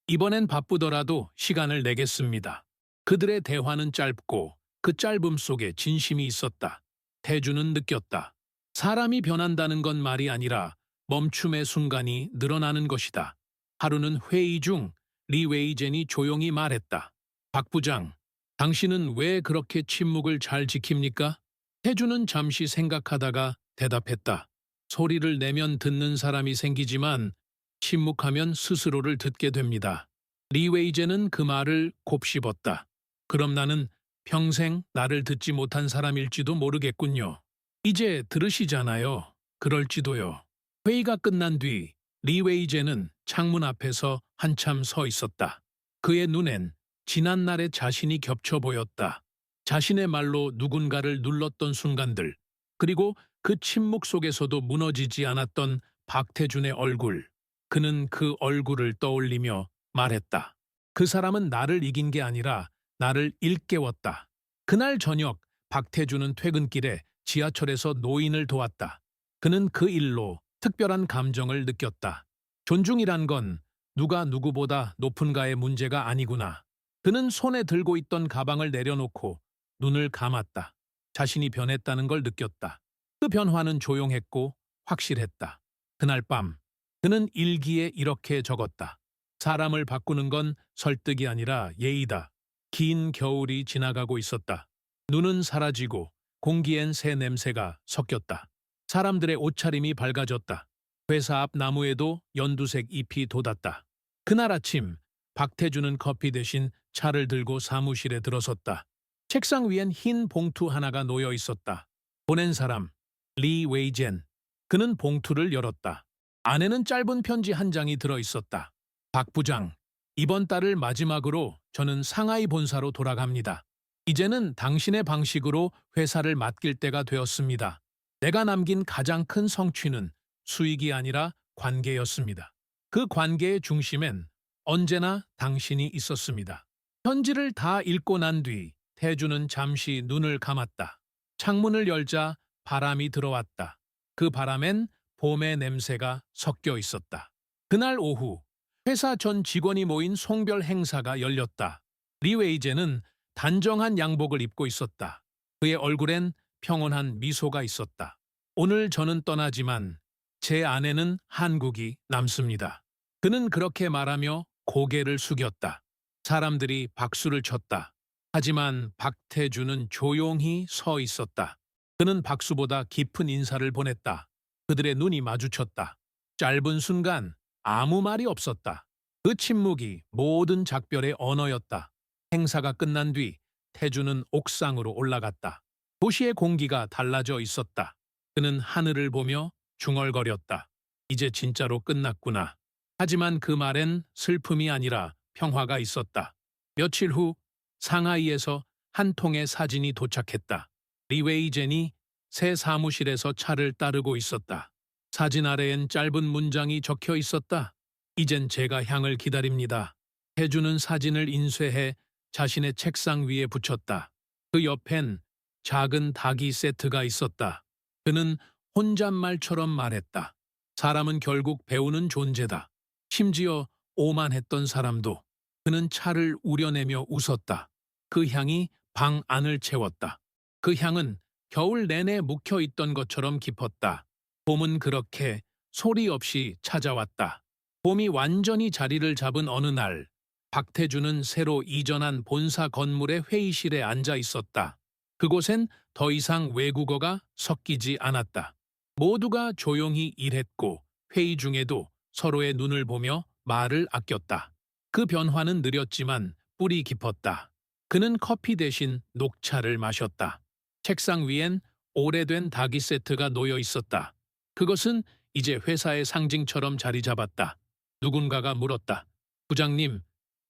이번엔 바쁘더라도 시간을 내겠습니다. 그들의 대화는 짧고 그 짧음 속에 진심이 있었다. 태주는 느꼈다. 사람이 변한다는 건 말이 아니라 멈춤의 순간이 늘어나는 것이다. 하루는 회의 중 리 웨이젠이 조용히 말했다. 박 부장, 당신은 왜 그렇게 침묵을 잘 지킵니까? 태주는 잠시 생각하다가 대답했다. 소리를 내면 듣는 사람이 생기지만 침묵하면 스스로를 듣게 됩니다. 리 웨이젠은 그 말을 곱씹었다. 그럼 나는 평생 나를 듣지 못한 사람일지도 모르겠군요. 이제 들으시잖아요. 그럴지도요. 회의가 끝난 뒤 리 웨이젠은 창문 앞에서 한참 서 있었다. 그의 눈엔 지난날의 자신이 겹쳐 보였다. 자신의 말로 누군가를 눌렀던 순간들, 그리고 그 침묵 속에서도 무너지지 않았던 박태준의 얼굴. 그는 그 얼굴을 떠올리며 말했다. 그 사람은 나를 이긴 게 아니라 나를 일깨웠다. 그날 저녁 박태준은 퇴근길에 지하철에서 노인을 도왔다. 그는 그 일로 특별한 감정을 느꼈다. 존중이란 건 누가 누구보다 높은가의 문제가 아니구나. 그는 손에 들고 있던 가방을 내려놓고 눈을 감았다. 자신이 변했다는 걸 느꼈다. 그 변화는 조용했고 확실했다. 그날 밤 그는 일기에 이렇게 적었다. 사람을 바꾸는 건 설득이 아니라 예의다. 긴 겨울이 지나가고 있었다. 눈은 사라지고 공기엔 새 냄새가 섞였다. 사람들의 옷차림이 밝아졌다. 회사 앞 나무에도 연두색 잎이 돋았다. 그날 아침 박태준은 커피 대신 차를 들고 사무실에 들어섰다. 책상 위엔 흰 봉투 하나가 놓여 있었다. 보낸 사람, 리 웨이젠. 그는 봉투를 열었다. 안에는 짧은 편지 한 장이 들어 있었다. 박 부장, 이번 달을 마지막으로 저는 상하이 본사로 돌아갑니다. 이제는 당신의 방식으로 회사를 맡길 때가 되었습니다. 내가 남긴 가장 큰 성취는 수익이 아니라 관계였습니다. 그 관계의 중심엔 언제나 당신이 있었습니다. 편지를 다 읽고 난 뒤 태주는 잠시 눈을 감았다. 창문을 열자 바람이 들어왔다. 그 바람엔 봄의 냄새가 섞여 있었다. 그날 오후 회사 전 직원이 모인 송별 행사가 열렸다. 리 웨이제는 단정한 양복을 입고 있었다. 그의 얼굴엔 평온한 미소가 있었다. 오늘 저는 떠나지만 제 안에는 한국이 남습니다. 그는 그렇게 말하며 고개를 숙였다. 사람들이 박수를 쳤다. 하지만 박태주는 조용히 서 있었다. 그는 박수보다 깊은 인사를 보냈다. 그들의 눈이 마주쳤다. 짧은 순간 아무 말이 없었다. 그 침묵이 모든 작별의 언어였다. 행사가 끝난 뒤 태주는 옥상으로 올라갔다. 도시의 공기가 달라져 있었다. 그는 하늘을 보며 중얼거렸다. 이제 진짜로 끝났구나. 하지만 그 말엔 슬픔이 아니라 평화가 있었다. 며칠 후 상하이에서 한 통의 사진이 도착했다. 리웨이젠이 새 사무실에서 차를 따르고 있었다. 사진 아래엔 짧은 문장이 적혀 있었다. 이젠 제가 향을 기다립니다. 태주는 사진을 인쇄해 자신의 책상 위에 붙였다. 그 옆엔 작은 닭이 세트가 있었다. 그는 혼잣말처럼 말했다. 사람은 결국 배우는 존재다. 심지어 오만했던 사람도. 그는 차를 우려내며 웃었다. 그 향이 방 안을 채웠다. 그 향은 겨울 내내 묵혀있던 것처럼 깊었다. 봄은 그렇게 소리 없이 찾아왔다. 봄이 완전히 자리를 잡은 어느 날, 박태주는 새로 이전한 본사 건물의 회의실에 앉아 있었다. 그곳엔 더 이상 외국어가 섞이지 않았다. 모두가 조용히 일했고 회의 중에도 서로의 눈을 보며 말을 아꼈다. 그 변화는 느렸지만 뿌리 깊었다. 그는 커피 대신 녹차를 마셨다. 책상 위엔 오래된 닭이 세트가 놓여 있었다. 그것은 이제 회사의 상징처럼 자리 잡았다. 누군가가 물었다. 부장님,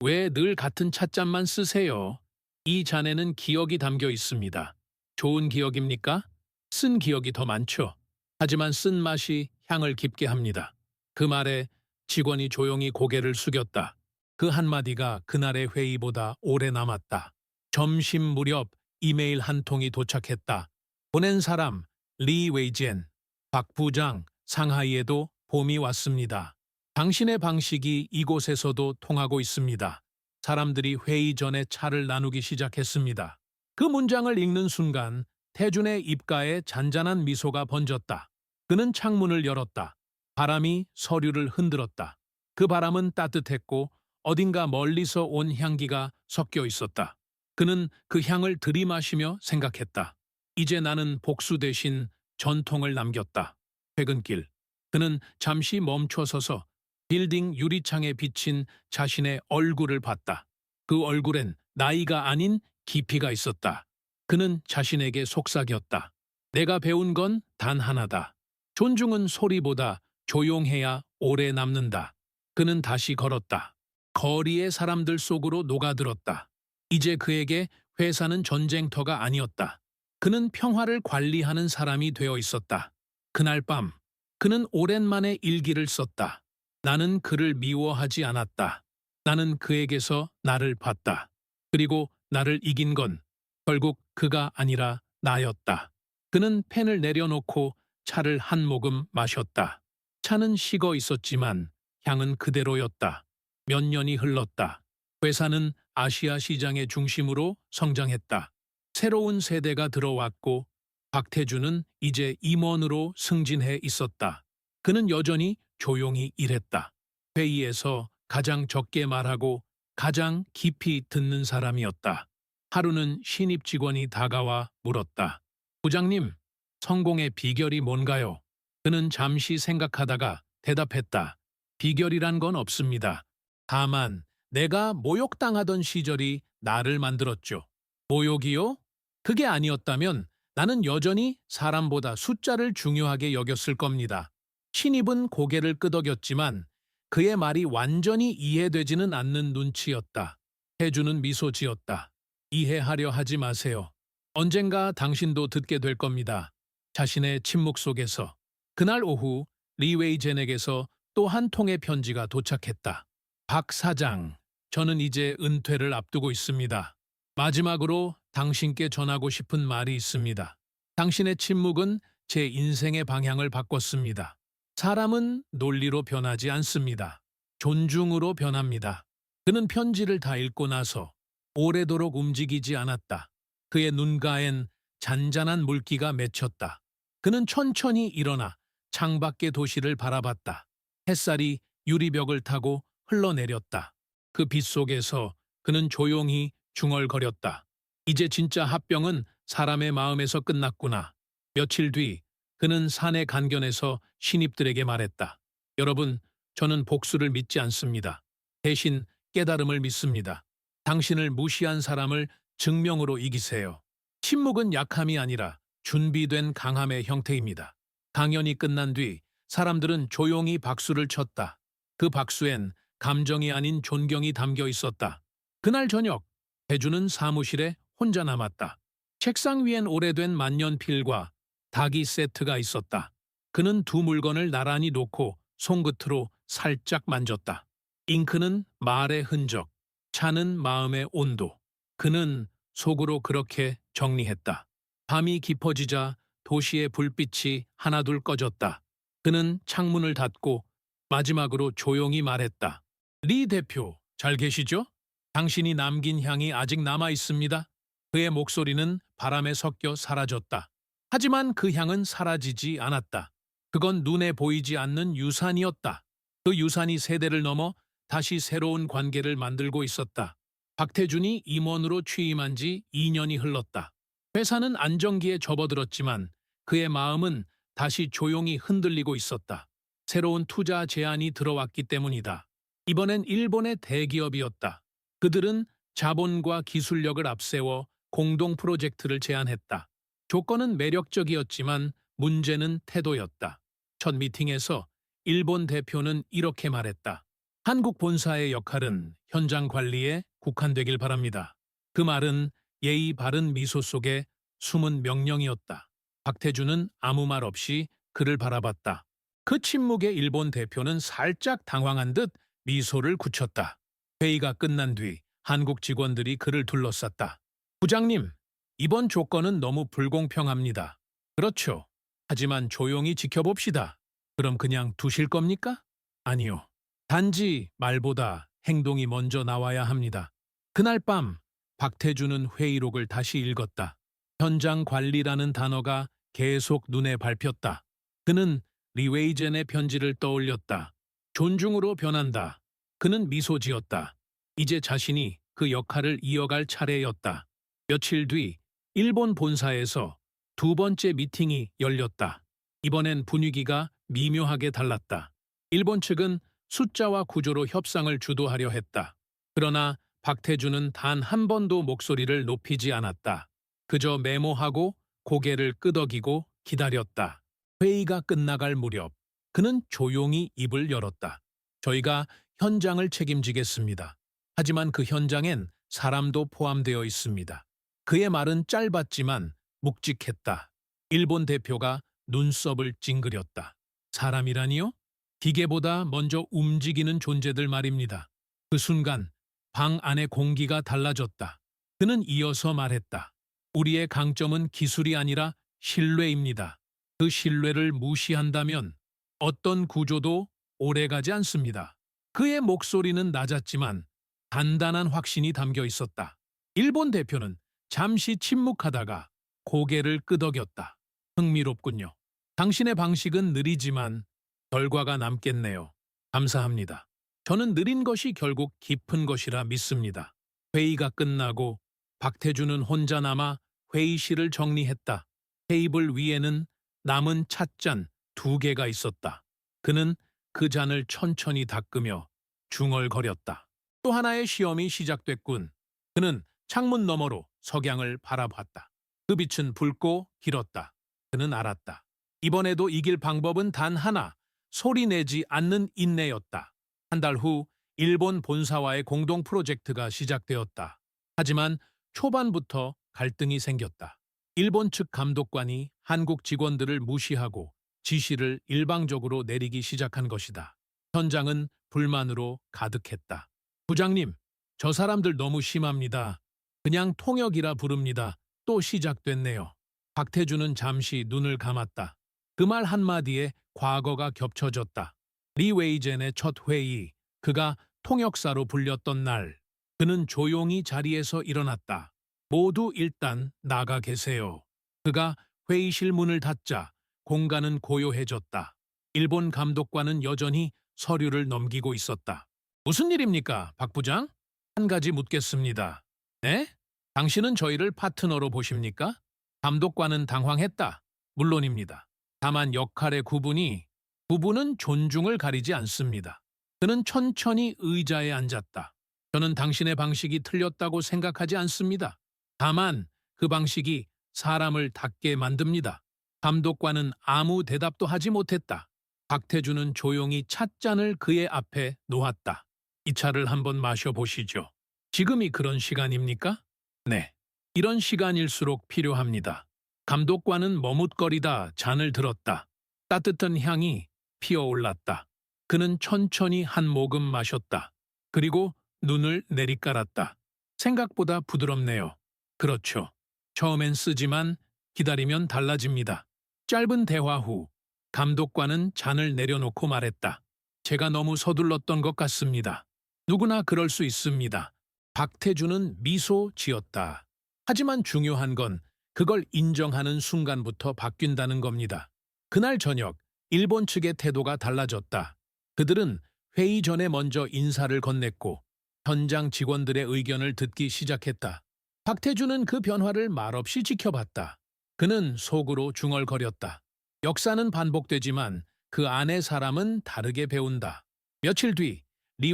왜 늘 같은 찻잔만 쓰세요? 이 잔에는 기억이 담겨 있습니다. 좋은 기억입니까? 쓴 기억이 더 많죠. 하지만 쓴 맛이 향을 깊게 합니다. 그 말에 직원이 조용히 고개를 숙였다. 그 한마디가 그날의 회의보다 오래 남았다. 점심 무렵 이메일 한 통이 도착했다. 보낸 사람 리 웨이젠. 박 부장, 상하이에도 봄이 왔습니다. 당신의 방식이 이곳에서도 통하고 있습니다. 사람들이 회의 전에 차를 나누기 시작했습니다. 그 문장을 읽는 순간 태준의 입가에 잔잔한 미소가 번졌다. 그는 창문을 열었다. 바람이 서류를 흔들었다. 그 바람은 따뜻했고 어딘가 멀리서 온 향기가 섞여 있었다. 그는 그 향을 들이마시며 생각했다. 이제 나는 복수 대신 전통을 남겼다. 퇴근길. 그는 잠시 멈춰서서 빌딩 유리창에 비친 자신의 얼굴을 봤다. 그 얼굴엔 나이가 아닌 깊이가 있었다. 그는 자신에게 속삭였다. 내가 배운 건 단 하나다. 존중은 소리보다 조용해야 오래 남는다. 그는 다시 걸었다. 거리의 사람들 속으로 녹아들었다. 이제 그에게 회사는 전쟁터가 아니었다. 그는 평화를 관리하는 사람이 되어 있었다. 그날 밤, 그는 오랜만에 일기를 썼다. 나는 그를 미워하지 않았다. 나는 그에게서 나를 봤다. 그리고 나를 이긴 건 결국 그가 아니라 나였다. 그는 펜을 내려놓고 차를 한 모금 마셨다. 차는 식어 있었지만 향은 그대로였다. 몇 년이 흘렀다. 회사는 아시아 시장의 중심으로 성장했다. 새로운 세대가 들어왔고 박태주는 이제 임원으로 승진해 있었다. 그는 여전히 조용히 일했다. 회의에서 가장 적게 말하고 가장 깊이 듣는 사람이었다. 하루는 신입 직원이 다가와 물었다. 부장님, 성공의 비결이 뭔가요? 그는 잠시 생각하다가 대답했다. 비결이란 건 없습니다. 다만 내가 모욕당하던 시절이 나를 만들었죠. 모욕이요? 그게 아니었다면 나는 여전히 사람보다 숫자를 중요하게 여겼을 겁니다. 신입은 고개를 끄덕였지만 그의 말이 완전히 이해되지는 않는 눈치였다. 해주는 미소 지었다. 이해하려 하지 마세요. 언젠가 당신도 듣게 될 겁니다. 자신의 침묵 속에서. 그날 오후 리웨이젠에게서 또 한 통의 편지가 도착했다. 박 사장, 저는 이제 은퇴를 앞두고 있습니다. 마지막으로 당신께 전하고 싶은 말이 있습니다. 당신의 침묵은 제 인생의 방향을 바꿨습니다. 사람은 논리로 변하지 않습니다. 존중으로 변합니다. 그는 편지를 다 읽고 나서 오래도록 움직이지 않았다. 그의 눈가엔 잔잔한 물기가 맺혔다. 그는 천천히 일어나 창밖의 도시를 바라봤다. 햇살이 유리벽을 타고 흘러내렸다. 그 빛 속에서 그는 조용히 중얼거렸다. 이제 진짜 합병은 사람의 마음에서 끝났구나. 며칠 뒤 그는 산의 간견에서 신입들에게 말했다. 여러분, 저는 복수를 믿지 않습니다. 대신 깨달음을 믿습니다. 당신을 무시한 사람을 증명으로 이기세요. 침묵은 약함이 아니라 준비된 강함의 형태입니다. 강연이 끝난 뒤 사람들은 조용히 박수를 쳤다. 그 박수엔 감정이 아닌 존경이 담겨 있었다. 그날 저녁, 대주는 사무실에 혼자 남았다. 책상 위엔 오래된 만년필과 닭이 세트가 있었다. 그는 두 물건을 나란히 놓고 손끝으로 살짝 만졌다. 잉크는 말의 흔적, 차는 마음의 온도. 그는 속으로 그렇게 정리했다. 밤이 깊어지자 도시의 불빛이 하나둘 꺼졌다. 그는 창문을 닫고 마지막으로 조용히 말했다. 리 대표, 잘 계시죠? 당신이 남긴 향이 아직 남아 있습니다. 그의 목소리는 바람에 섞여 사라졌다. 하지만 그 향은 사라지지 않았다. 그건 눈에 보이지 않는 유산이었다. 그 유산이 세대를 넘어 다시 새로운 관계를 만들고 있었다. 박태준이 임원으로 취임한 지 2년이 흘렀다. 회사는 안정기에 접어들었지만 그의 마음은 다시 조용히 흔들리고 있었다. 새로운 투자 제안이 들어왔기 때문이다. 이번엔 일본의 대기업이었다. 그들은 자본과 기술력을 앞세워 공동 프로젝트를 제안했다. 조건은 매력적이었지만 문제는 태도였다. 첫 미팅에서 일본 대표는 이렇게 말했다. 한국 본사의 역할은 현장 관리에 국한되길 바랍니다. 그 말은 예의 바른 미소 속에 숨은 명령이었다. 박태준은 아무 말 없이 그를 바라봤다. 그 침묵에 일본 대표는 살짝 당황한 듯 미소를 굳혔다. 회의가 끝난 뒤 한국 직원들이 그를 둘러쌌다. 부장님, 이번 조건은 너무 불공평합니다. 그렇죠. 하지만 조용히 지켜봅시다. 그럼 그냥 두실 겁니까? 아니요. 단지 말보다 행동이 먼저 나와야 합니다. 그날 밤 박태준은 회의록을 다시 읽었다. 현장 관리라는 단어가 계속 눈에 밟혔다. 그는 리웨이젠의 편지를 떠올렸다. 존중으로 변한다. 그는 미소 지었다. 이제 자신이 그 역할을 이어갈 차례였다. 며칠 뒤 일본 본사에서 두 번째 미팅이 열렸다. 이번엔 분위기가 미묘하게 달랐다. 일본 측은 숫자와 구조로 협상을 주도하려 했다. 그러나 박태준은 단 한 번도 목소리를 높이지 않았다. 그저 메모하고 고개를 끄덕이고 기다렸다. 회의가 끝나갈 무렵 그는 조용히 입을 열었다. 저희가 현장을 책임지겠습니다. 하지만 그 현장엔 사람도 포함되어 있습니다. 그의 말은 짧았지만 묵직했다. 일본 대표가 눈썹을 찡그렸다. 사람이라니요? 기계보다 먼저 움직이는 존재들 말입니다. 그 순간 방 안의 공기가 달라졌다. 그는 이어서 말했다. 우리의 강점은 기술이 아니라 신뢰입니다. 그 신뢰를 무시한다면 어떤 구조도 오래가지 않습니다. 그의 목소리는 낮았지만 단단한 확신이 담겨 있었다. 일본 대표는 잠시 침묵하다가 고개를 끄덕였다. 흥미롭군요. 당신의 방식은 느리지만 결과가 남겠네요. 감사합니다. 저는 느린 것이 결국 깊은 것이라 믿습니다. 회의가 끝나고 박태준은 혼자 남아 회의실을 정리했다. 테이블 위에는 남은 찻잔 2개가 있었다. 그는 그 잔을 천천히 닦으며 중얼거렸다. 또 하나의 시험이 시작됐군. 그는 창문 너머로 석양을 바라봤다. 그 빛은 붉고 길었다. 그는 알았다. 이번에도 이길 방법은 단 하나, 소리 내지 않는 인내였다. 한 달 후 일본 본사와의 공동 프로젝트가 시작되었다. 하지만 초반부터 갈등이 생겼다. 일본 측 감독관이 한국 직원들을 무시하고 지시를 일방적으로 내리기 시작한 것이다. 현장은 불만으로 가득했다. 부장님, 저 사람들 너무 심합니다. 그냥 통역이라 부릅니다. 또 시작됐네요. 박태준은 잠시 눈을 감았다. 그 말 한마디에 과거가 겹쳐졌다. 리 웨이젠의 첫 회의, 그가 통역사로 불렸던 날, 그는 조용히 자리에서 일어났다. 모두 일단 나가 계세요. 그가 회의실 문을 닫자 공간은 고요해졌다. 일본 감독관은 여전히 서류를 넘기고 있었다. 무슨 일입니까, 박 부장? 한 가지 묻겠습니다. 네? 당신은 저희를 파트너로 보십니까? 감독관은 당황했다. 물론입니다. 다만 역할의 구분은 존중을 가리지 않습니다. 그는 천천히 의자에 앉았다. 저는 당신의 방식이 틀렸다고 생각하지 않습니다. 다만 그 방식이 사람을 닫게 만듭니다. 감독관은 아무 대답도 하지 못했다. 박태주는 조용히 찻잔을 그의 앞에 놓았다. 이 차를 한번 마셔보시죠. 지금이 그런 시간입니까? 네. 이런 시간일수록 필요합니다. 감독관은 머뭇거리다 잔을 들었다. 따뜻한 향이 피어올랐다. 그는 천천히 한 모금 마셨다. 그리고 눈을 내리깔았다. 생각보다 부드럽네요. 그렇죠. 처음엔 쓰지만 기다리면 달라집니다. 짧은 대화 후 감독관은 잔을 내려놓고 말했다. 제가 너무 서둘렀던 것 같습니다. 누구나 그럴 수 있습니다. 박태주는 미소 지었다. 하지만 중요한 건 그걸 인정하는 순간부터 바뀐다는 겁니다. 그날 저녁 일본 측의 태도가 달라졌다. 그들은 회의 전에 먼저 인사를 건넸고 현장 직원들의 의견을 듣기 시작했다. 박태주는 그 변화를 말없이 지켜봤다. 그는 속으로 중얼거렸다. 역사는 반복되지만 그 안의 사람은 다르게 배운다. 며칠 뒤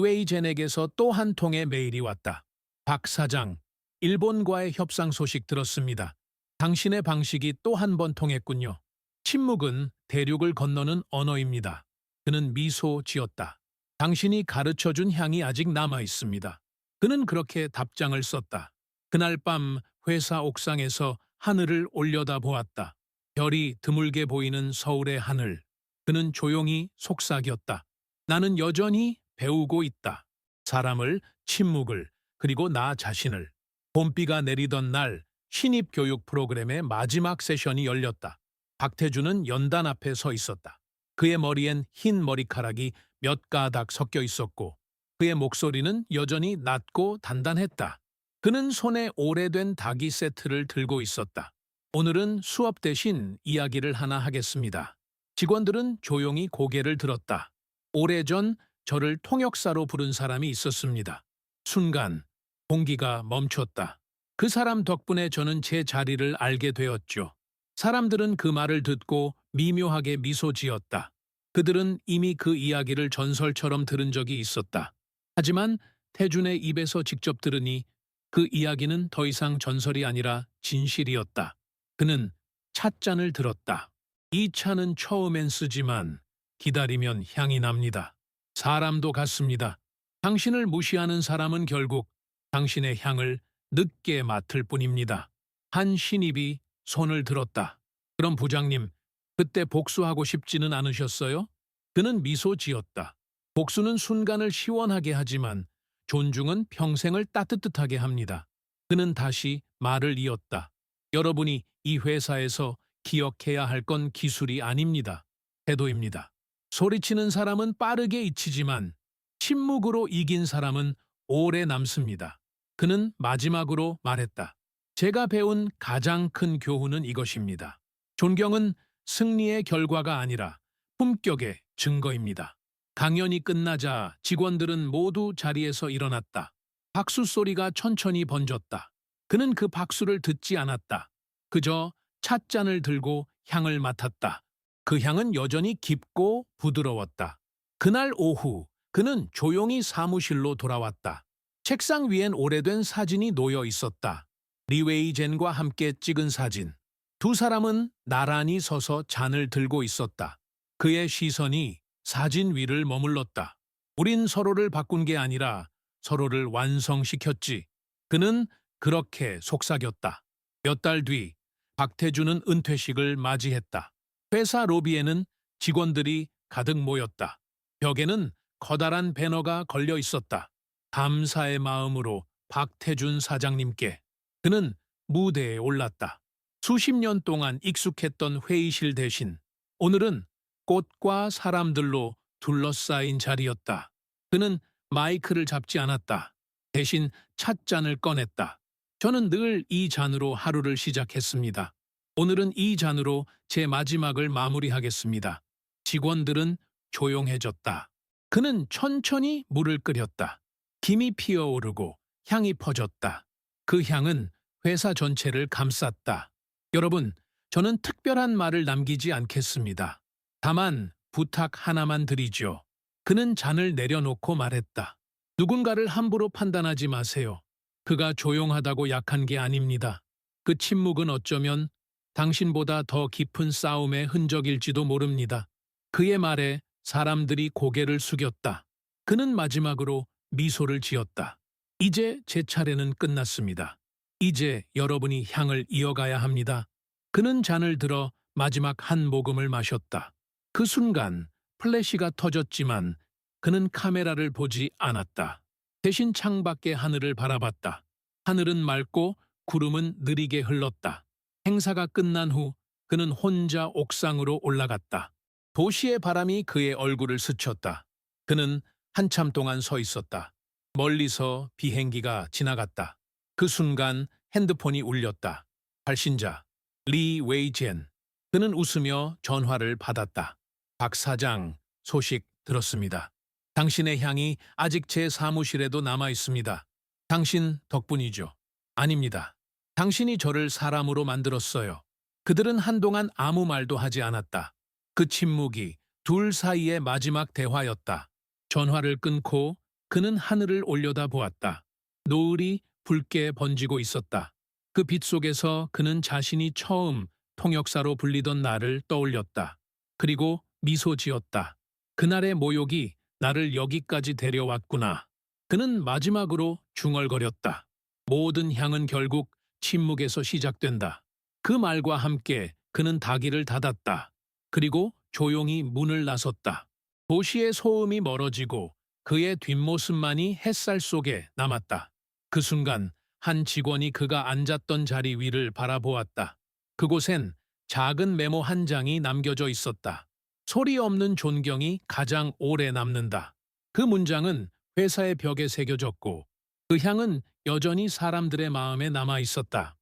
리웨이젠에게서 또 한 통의 메일이 왔다. 박 사장, 일본과의 협상 소식 들었습니다. 당신의 방식이 또 한 번 통했군요. 침묵은 대륙을 건너는 언어입니다. 그는 미소 지었다. 당신이 가르쳐준 향이 아직 남아 있습니다. 그는 그렇게 답장을 썼다. 그날 밤 회사 옥상에서 하늘을 올려다보았다. 별이 드물게 보이는 서울의 하늘. 그는 조용히 속삭였다. 나는 여전히 배우고 있다. 사람을, 침묵을, 그리고 나 자신을. 봄비가 내리던 날 신입 교육 프로그램의 마지막 세션이 열렸다. 박태주는 연단 앞에 서 있었다. 그의 머리엔 흰 머리카락이 몇 가닥 섞여 있었고 그의 목소리는 여전히 낮고 단단했다. 그는 손에 오래된 닭이 세트를 들고 있었다. 오늘은 수업 대신 이야기를 하나 하겠습니다. 직원들은 조용히 고개를 들었다. 오래전 저를 통역사로 부른 사람이 있었습니다. 순간 공기가 멈췄다. 그 사람 덕분에 저는 제 자리를 알게 되었죠. 사람들은 그 말을 듣고 미묘하게 미소 지었다. 그들은 이미 그 이야기를 전설처럼 들은 적이 있었다. 하지만 태준의 입에서 직접 들으니 그 이야기는 더 이상 전설이 아니라 진실이었다. 그는 찻잔을 들었다. 이 차는 처음엔 쓰지만 기다리면 향이 납니다. 사람도 같습니다. 당신을 무시하는 사람은 결국 당신의 향을 늦게 맡을 뿐입니다. 한 신입이 손을 들었다. 그럼 부장님, 그때 복수하고 싶지는 않으셨어요? 그는 미소 지었다. 복수는 순간을 시원하게 하지만 존중은 평생을 따뜻하게 합니다. 그는 다시 말을 이었다. 여러분이 이 회사에서 기억해야 할 건 기술이 아닙니다. 태도입니다. 소리치는 사람은 빠르게 잊히지만 침묵으로 이긴 사람은 오래 남습니다. 그는 마지막으로 말했다. 제가 배운 가장 큰 교훈은 이것입니다. 존경은 승리의 결과가 아니라 품격의 증거입니다. 강연이 끝나자 직원들은 모두 자리에서 일어났다. 박수 소리가 천천히 번졌다. 그는 그 박수를 듣지 않았다. 그저 찻잔을 들고 향을 맡았다. 그 향은 여전히 깊고 부드러웠다. 그날 오후 그는 조용히 사무실로 돌아왔다. 책상 위엔 오래된 사진이 놓여 있었다. 리웨이젠과 함께 찍은 사진. 두 사람은 나란히 서서 잔을 들고 있었다. 그의 시선이 사진 위를 머물렀다. 우린 서로를 바꾼 게 아니라 서로를 완성시켰지. 그는 그렇게 속삭였다. 몇 달 뒤 박태주는 은퇴식을 맞이했다. 회사 로비에는 직원들이 가득 모였다. 벽에는 커다란 배너가 걸려 있었다. 감사의 마음으로 박태준 사장님께. 그는 무대에 올랐다. 수십 년 동안 익숙했던 회의실 대신 오늘은 꽃과 사람들로 둘러싸인 자리였다. 그는 마이크를 잡지 않았다. 대신 찻잔을 꺼냈다. 저는 늘 이 잔으로 하루를 시작했습니다. 오늘은 이 잔으로 제 마지막을 마무리하겠습니다. 직원들은 조용해졌다. 그는 천천히 물을 끓였다. 김이 피어오르고 향이 퍼졌다. 그 향은 회사 전체를 감쌌다. 여러분, 저는 특별한 말을 남기지 않겠습니다. 다만 부탁 하나만 드리죠. 그는 잔을 내려놓고 말했다. 누군가를 함부로 판단하지 마세요. 그가 조용하다고 약한 게 아닙니다. 그 침묵은 어쩌면 당신보다 더 깊은 싸움의 흔적일지도 모릅니다. 그의 말에 사람들이 고개를 숙였다. 그는 마지막으로 미소를 지었다. 이제 제 차례는 끝났습니다. 이제 여러분이 향을 이어가야 합니다. 그는 잔을 들어 마지막 한 모금을 마셨다. 그 순간 플래시가 터졌지만 그는 카메라를 보지 않았다. 대신 창밖의 하늘을 바라봤다. 하늘은 맑고 구름은 느리게 흘렀다. 행사가 끝난 후 그는 혼자 옥상으로 올라갔다. 도시의 바람이 그의 얼굴을 스쳤다. 그는 한참 동안 서 있었다. 멀리서 비행기가 지나갔다. 그 순간 핸드폰이 울렸다. 발신자, 리 웨이젠. 그는 웃으며 전화를 받았다. 박 사장, 소식 들었습니다. 당신의 향이 아직 제 사무실에도 남아 있습니다. 당신 덕분이죠. 아닙니다. 당신이 저를 사람으로 만들었어요. 그들은 한동안 아무 말도 하지 않았다. 그 침묵이 둘 사이의 마지막 대화였다. 전화를 끊고 그는 하늘을 올려다보았다. 노을이 붉게 번지고 있었다. 그 빛 속에서 그는 자신이 처음 통역사로 불리던 날을 떠올렸다. 그리고 미소 지었다. 그날의 모욕이 나를 여기까지 데려왔구나. 그는 마지막으로 중얼거렸다. 모든 향은 결국 침묵에서 시작된다. 그 말과 함께 그는 다기를 닫았다. 그리고 조용히 문을 나섰다. 도시의 소음이 멀어지고 그의 뒷모습만이 햇살 속에 남았다. 그 순간 한 직원이 그가 앉았던 자리 위를 바라보았다. 그곳엔 작은 메모 한 장이 남겨져 있었다. 소리 없는 존경이 가장 오래 남는다. 그 문장은 회사의 벽에 새겨졌고 그 향은 여전히 사람들의 마음에 남아 있었다.